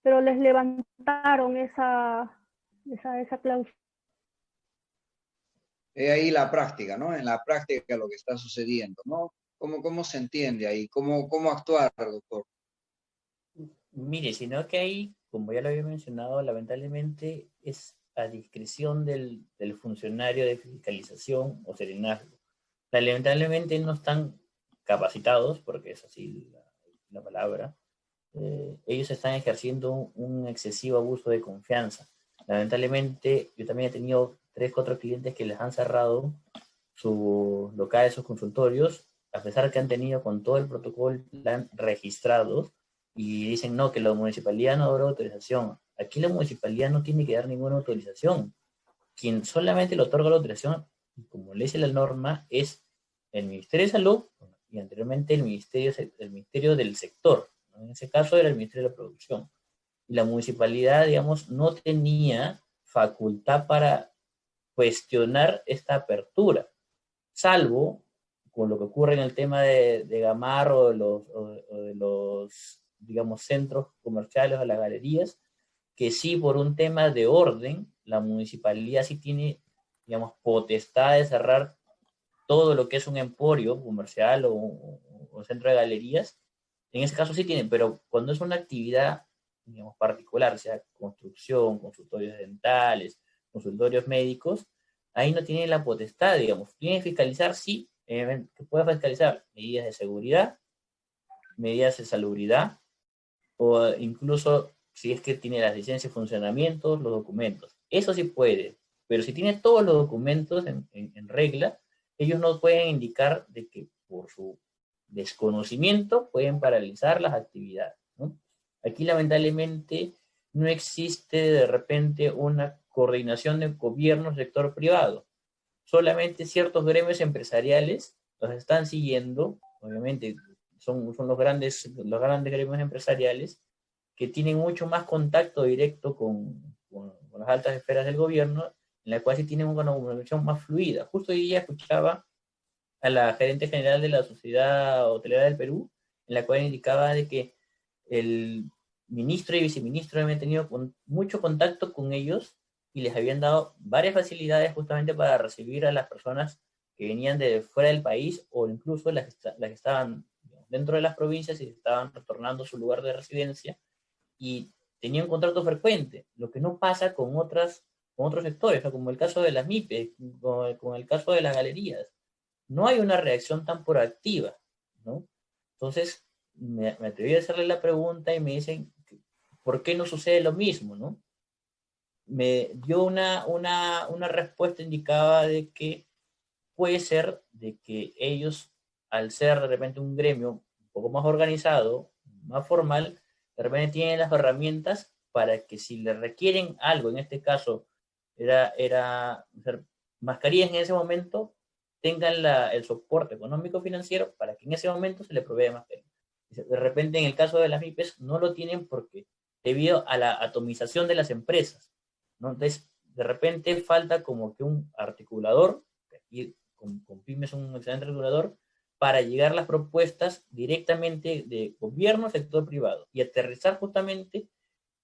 pero les levantaron esa cláusula. Ahí la práctica, ¿no? En la práctica lo que está sucediendo, ¿no? ¿Cómo se entiende ahí? ¿Cómo actuar, doctor? Mire, sino que ahí, como ya lo había mencionado, lamentablemente es a discreción del funcionario de fiscalización o serenazgo. Lamentablemente no están capacitados, porque es así la palabra. Ellos están ejerciendo un excesivo abuso de confianza. Lamentablemente, yo también he tenido 3 o 4 clientes que les han cerrado sus locales, sus consultorios, a pesar que han tenido con todo el protocolo registrados, y dicen, no, que la municipalidad no da autorización. Aquí la municipalidad no tiene que dar ninguna autorización. Quien solamente le otorga la autorización, como le dice la norma, es el Ministerio de Salud y anteriormente el Ministerio del Sector. En ese caso era el Ministerio de la Producción. Y la municipalidad, digamos, no tenía facultad para cuestionar esta apertura, salvo con lo que ocurre en el tema de Gamarra o de los, digamos, centros comerciales o las galerías, que sí, por un tema de orden, la municipalidad sí tiene, digamos, potestad de cerrar todo lo que es un emporio comercial o centro de galerías. En ese caso sí tienen, pero cuando es una actividad, digamos, particular, sea construcción, consultorios dentales, consultorios médicos, ahí no tienen la potestad, digamos. Tienen que fiscalizar, sí, que pueda fiscalizar medidas de seguridad, medidas de salubridad, o incluso si es que tiene las licencias de funcionamiento, los documentos. Eso sí puede, pero si tiene todos los documentos en regla, ellos no pueden indicar de que por su desconocimiento pueden paralizar las actividades, ¿no? Aquí lamentablemente no existe de repente una coordinación del gobierno sector privado. Solamente ciertos gremios empresariales los están siguiendo, obviamente son los grandes gremios empresariales que tienen mucho más contacto directo con las altas esferas del gobierno, en la cual sí tienen una comunicación más fluida. Justo hoy día escuchaba a la gerente general de la Sociedad Hotelera del Perú, en la cual indicaba de que el ministro y viceministro habían tenido mucho contacto con ellos y les habían dado varias facilidades justamente para recibir a las personas que venían de fuera del país o incluso las que estaban dentro de las provincias y estaban retornando a su lugar de residencia y tenían contrato frecuente, lo que no pasa con otros sectores, ¿no? Como el caso de las MIPE, con el caso de las galerías. No hay una reacción tan proactiva, ¿no? Entonces, me atreví a hacerle la pregunta y me dicen, ¿por qué no sucede lo mismo, no? Me dio una respuesta, indicaba de que puede ser de que ellos, al ser de repente un gremio un poco más organizado, más formal, de repente tienen las herramientas para que si le requieren algo, en este caso era hacer mascarillas en ese momento, tengan el soporte económico-financiero para que en ese momento se le provea mascarillas. De repente, en el caso de las MIPES, no lo tienen porque debido a la atomización de las empresas, ¿no? Entonces, de repente falta como que un articulador, que aquí con pymes es un excelente articulador, para llegar las propuestas directamente de gobierno, sector privado, y aterrizar justamente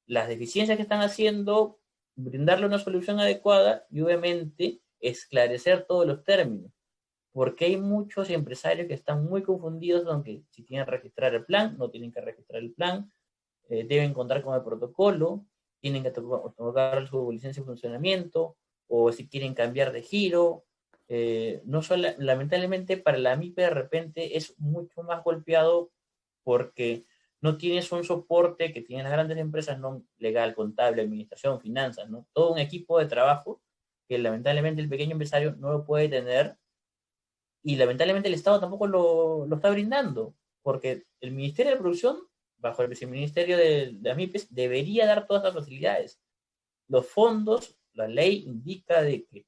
las deficiencias que están haciendo, brindarle una solución adecuada y obviamente esclarecer todos los términos. Porque hay muchos empresarios que están muy confundidos, aunque si tienen que registrar el plan, no tienen que registrar el plan, deben contar con el protocolo, tienen que otorgar su licencia de funcionamiento, o si quieren cambiar de giro. No solo, lamentablemente para la MIPE de repente es mucho más golpeado porque no tienes un soporte que tienen las grandes empresas, no legal, contable, administración, finanzas, ¿no? Todo un equipo de trabajo que lamentablemente el pequeño empresario no lo puede tener y lamentablemente el Estado tampoco lo está brindando, porque el Ministerio de Producción, bajo el Viceministerio de las MIPES, debería dar todas las facilidades. Los fondos, la ley indica de que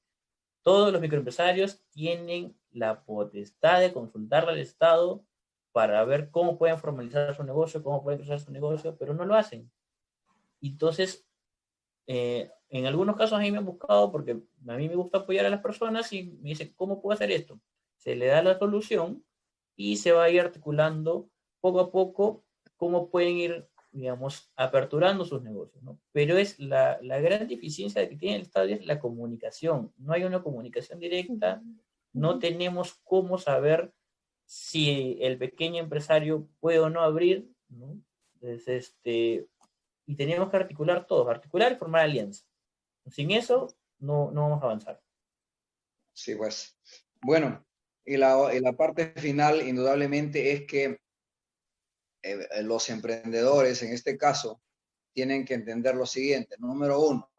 todos los microempresarios tienen la potestad de consultarle al Estado para ver cómo pueden formalizar su negocio, cómo pueden crecer su negocio, pero no lo hacen. Entonces, en algunos casos a mí me han buscado porque a mí me gusta apoyar a las personas y me dicen, ¿cómo puedo hacer esto? Se le da la solución y se va a ir articulando poco a poco cómo pueden ir, digamos, aperturando sus negocios, ¿no? Pero es la gran deficiencia que tiene el Estado es la comunicación. No hay una comunicación directa, no tenemos cómo saber si el pequeño empresario puede o no abrir, ¿no? Entonces, y tenemos que articular todos, articular y formar alianza. Sin eso, no vamos a avanzar. Sí, pues. Bueno, y la parte final, indudablemente, es que los emprendedores, en este caso, tienen que entender lo siguiente. Número uno,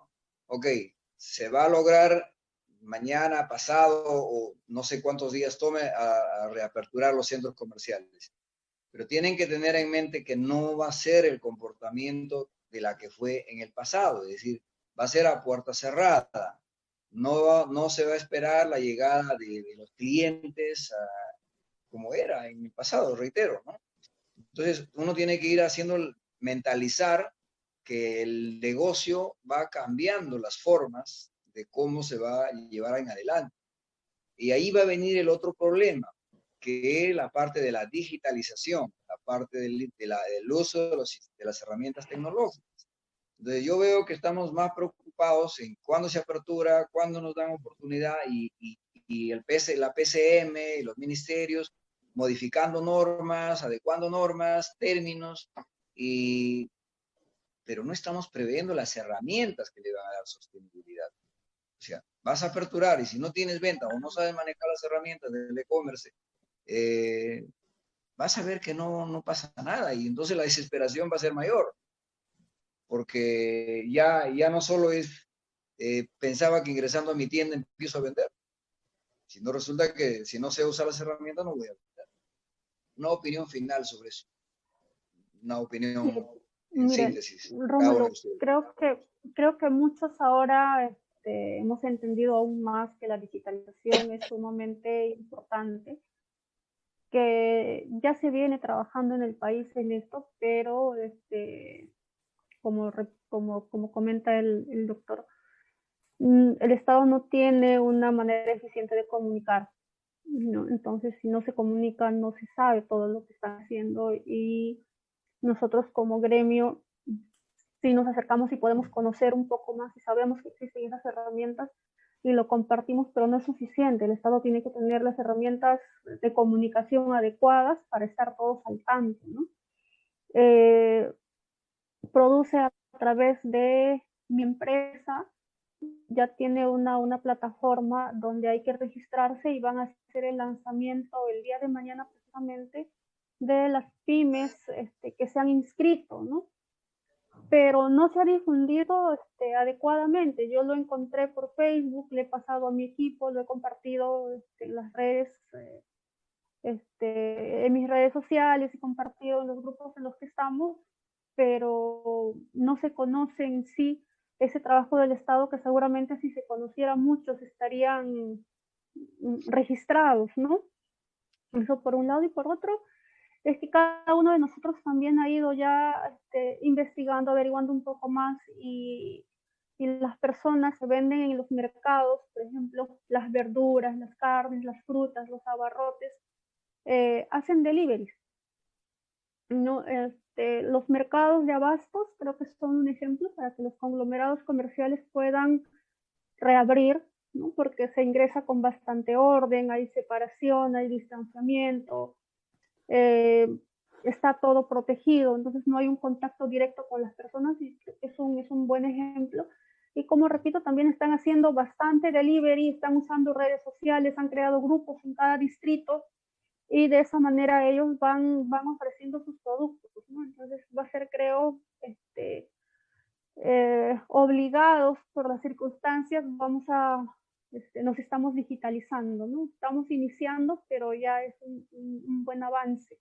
ok, se va a lograr mañana, pasado, o no sé cuántos días tome a reaperturar los centros comerciales. Pero tienen que tener en mente que no va a ser el comportamiento de la que fue en el pasado, es decir, va a ser a puerta cerrada. No se va a esperar la llegada de los clientes como era en el pasado, reitero, ¿no? Entonces, uno tiene que ir haciendo, mentalizar que el negocio va cambiando las formas de cómo se va a llevar en adelante. Y ahí va a venir el otro problema, que es la parte de la digitalización, la parte del uso de las herramientas tecnológicas. Entonces yo veo que estamos más preocupados en cuándo se apertura, cuándo nos dan oportunidad y la PCM y los ministerios modificando normas, adecuando normas, términos, pero no estamos previendo las herramientas que le van a dar sostenibilidad. O sea, vas a aperturar y si no tienes venta o no sabes manejar las herramientas del e-commerce, vas a ver que no pasa nada y entonces la desesperación va a ser mayor. Porque ya no solo es, pensaba que ingresando a mi tienda empiezo a vender, sino resulta que si no sé usar las herramientas no voy a vender. Una opinión final sobre eso. Una opinión en síntesis. Rómulo, creo que muchos ahora hemos entendido aún más que la digitalización es sumamente importante, que ya se viene trabajando en el país en esto, pero como comenta el doctor, el Estado no tiene una manera eficiente de comunicar, ¿no? Entonces, si no se comunica, no se sabe todo lo que están haciendo y nosotros como gremio, si nos acercamos y podemos conocer un poco más y sabemos que existen esas herramientas, y lo compartimos, pero no es suficiente. El Estado tiene que tener las herramientas de comunicación adecuadas para estar todos al tanto, ¿no? Produce a través de mi empresa, ya tiene una plataforma donde hay que registrarse y van a hacer el lanzamiento el día de mañana precisamente de las pymes que se han inscrito, ¿no? Pero no se ha difundido adecuadamente. Yo lo encontré por Facebook, le he pasado a mi equipo, lo he compartido en las redes, en mis redes sociales, he compartido en los grupos en los que estamos, pero no se conoce en sí ese trabajo del Estado, que seguramente si se conociera muchos estarían registrados, ¿no? Eso por un lado, y por otro, es que cada uno de nosotros también ha ido ya investigando, averiguando un poco más, y las personas que venden en los mercados, por ejemplo, las verduras, las carnes, las frutas, los abarrotes, hacen deliveries, ¿no? Los mercados de abastos creo que son un ejemplo para que los conglomerados comerciales puedan reabrir, ¿no? Porque se ingresa con bastante orden, hay separación, hay distanciamiento, está todo protegido, entonces no hay un contacto directo con las personas, y es un buen ejemplo. Y como repito, también están haciendo bastante delivery, están usando redes sociales, han creado grupos en cada distrito, y de esa manera ellos van ofreciendo sus productos, ¿no? Entonces va a ser, creo, obligados por las circunstancias, nos estamos digitalizando, ¿no? Estamos iniciando, pero ya es un buen avance.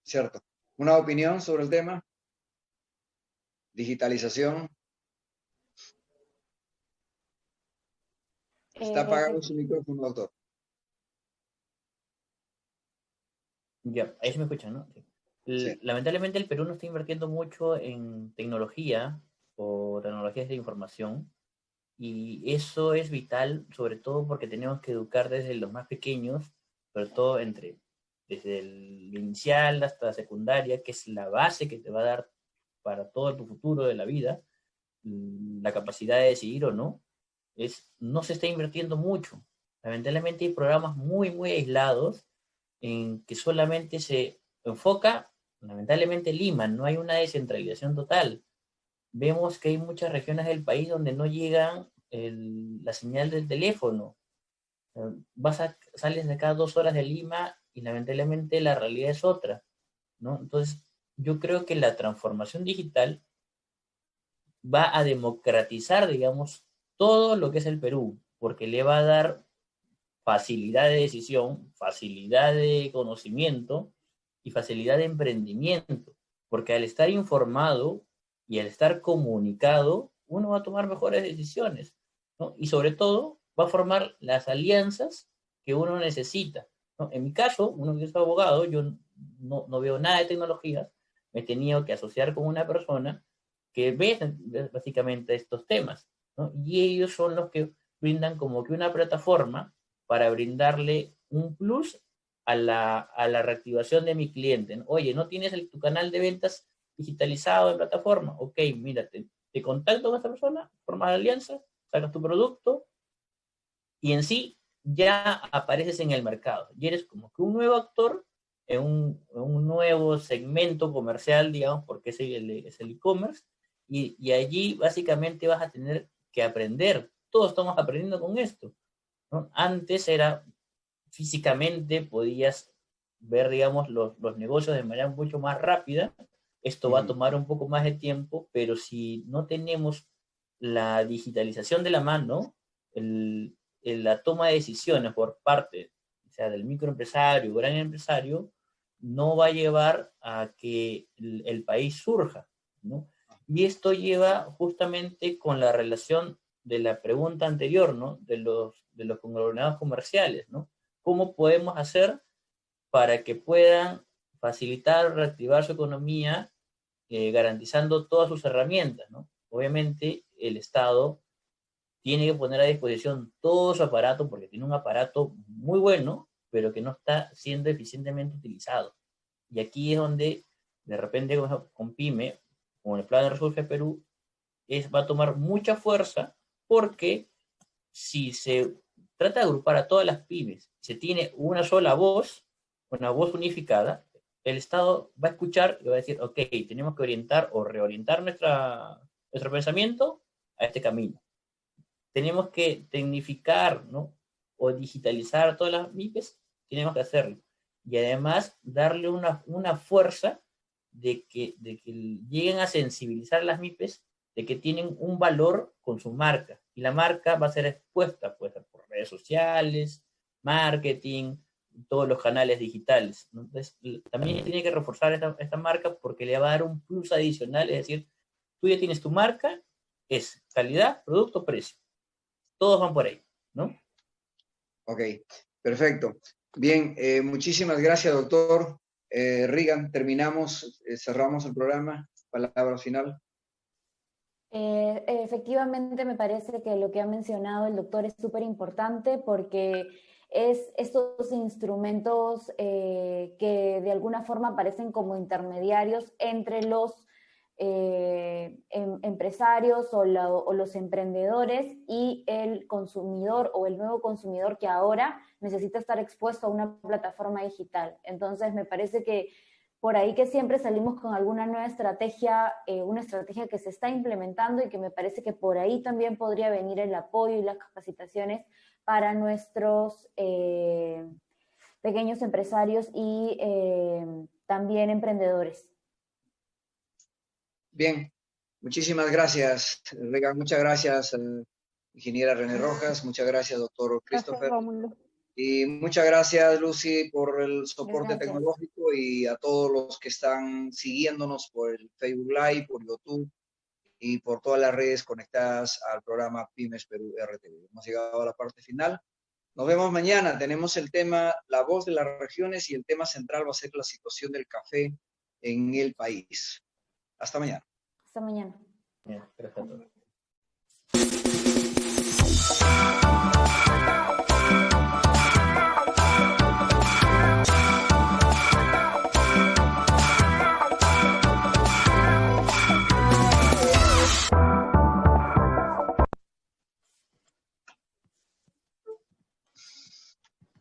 Cierto. ¿Una opinión sobre el tema? Digitalización. Está apagado su micrófono, doctor. Ya, ahí se me escuchan, ¿no? Sí. Lamentablemente el Perú no está invirtiendo mucho en tecnología o tecnologías de información, y eso es vital, sobre todo porque tenemos que educar desde los más pequeños, sobre todo desde el inicial hasta la secundaria, que es la base que te va a dar para todo tu futuro de la vida, la capacidad de decidir o no. No se está invirtiendo mucho. Lamentablemente hay programas muy, muy aislados en que solamente se enfoca, lamentablemente, Lima, no hay una descentralización total. Vemos que hay muchas regiones del país donde no llegan la señal del teléfono. Sales de cada 2 horas de Lima y lamentablemente la realidad es otra, ¿no? Entonces, yo creo que la transformación digital va a democratizar, digamos, todo lo que es el Perú, porque le va a dar facilidad de decisión, facilidad de conocimiento y facilidad de emprendimiento, porque al estar informado y al estar comunicado, uno va a tomar mejores decisiones, ¿no? Y sobre todo, va a formar las alianzas que uno necesita, ¿no? En mi caso, uno que es abogado, yo no veo nada de tecnologías, me he tenido que asociar con una persona que ve básicamente estos temas, ¿no? Y ellos son los que brindan como que una plataforma para brindarle un plus a la reactivación de mi cliente, ¿no? Oye, ¿no tienes tu canal de ventas digitalizado en plataforma? Ok, mírate, te contacto con esta persona, formas la alianza, sacas tu producto y en sí ya apareces en el mercado. Y eres como que un nuevo actor en un nuevo segmento comercial, digamos, porque es el e-commerce, y allí básicamente vas a tener que aprender. Todos estamos aprendiendo con esto, ¿no? Antes era físicamente, podías ver, digamos, los negocios de manera mucho más rápida. Esto va a tomar un poco más de tiempo, pero si no tenemos la digitalización de la mano, la toma de decisiones por parte, o sea, del microempresario, gran empresario, no va a llevar a que el país surja, ¿no? Y esto lleva justamente con la relación de la pregunta anterior, ¿no? De los conglomerados comerciales, ¿no? ¿Cómo podemos hacer para que puedan facilitar, reactivar su economía, garantizando todas sus herramientas, ¿no? Obviamente, el Estado tiene que poner a disposición todo su aparato, porque tiene un aparato muy bueno, pero que no está siendo eficientemente utilizado. Y aquí es donde, de repente, con PYME, con el Plan de Resurge Perú, va a tomar mucha fuerza, porque si se trata de agrupar a todas las pymes, se tiene una sola voz, una voz unificada, el Estado va a escuchar y va a decir, ok, tenemos que orientar o reorientar nuestro pensamiento a este camino. Tenemos que tecnificar, ¿no? O digitalizar todas las MIPES, tenemos que hacerlo. Y además darle una fuerza de que lleguen a sensibilizar a las MIPES de que tienen un valor con su marca. Y la marca va a ser expuesta pues, por redes sociales, marketing, todos los canales digitales, ¿no? Entonces, también tiene que reforzar esta marca porque le va a dar un plus adicional, es decir, tú ya tienes tu marca, es calidad, producto, precio. Todos van por ahí, ¿no? Ok, perfecto. Bien, muchísimas gracias, doctor. Regan, terminamos, cerramos el programa. Palabra final. Efectivamente, me parece que lo que ha mencionado el doctor es súper importante porque es estos instrumentos que de alguna forma aparecen como intermediarios entre los empresarios o los emprendedores y el consumidor o el nuevo consumidor que ahora necesita estar expuesto a una plataforma digital. Entonces, me parece que por ahí que siempre salimos con alguna nueva estrategia, una estrategia que se está implementando y que me parece que por ahí también podría venir el apoyo y las capacitaciones para nuestros pequeños empresarios y también emprendedores. Bien, muchísimas gracias, Regan. Muchas gracias, ingeniera René Rojas. Muchas gracias, doctor Christopher. Gracias, Rómulo. Y muchas gracias, Lucy, por el soporte Gracias. tecnológico y a todos los que están siguiéndonos por el Facebook Live, por YouTube y por todas las redes conectadas al programa Pymes Perú RTV. Hemos llegado a la parte final. Nos vemos mañana. Tenemos el tema La Voz de las Regiones y el tema central va a ser la situación del café en el país. Hasta mañana. Hasta mañana. Bien, perfecto.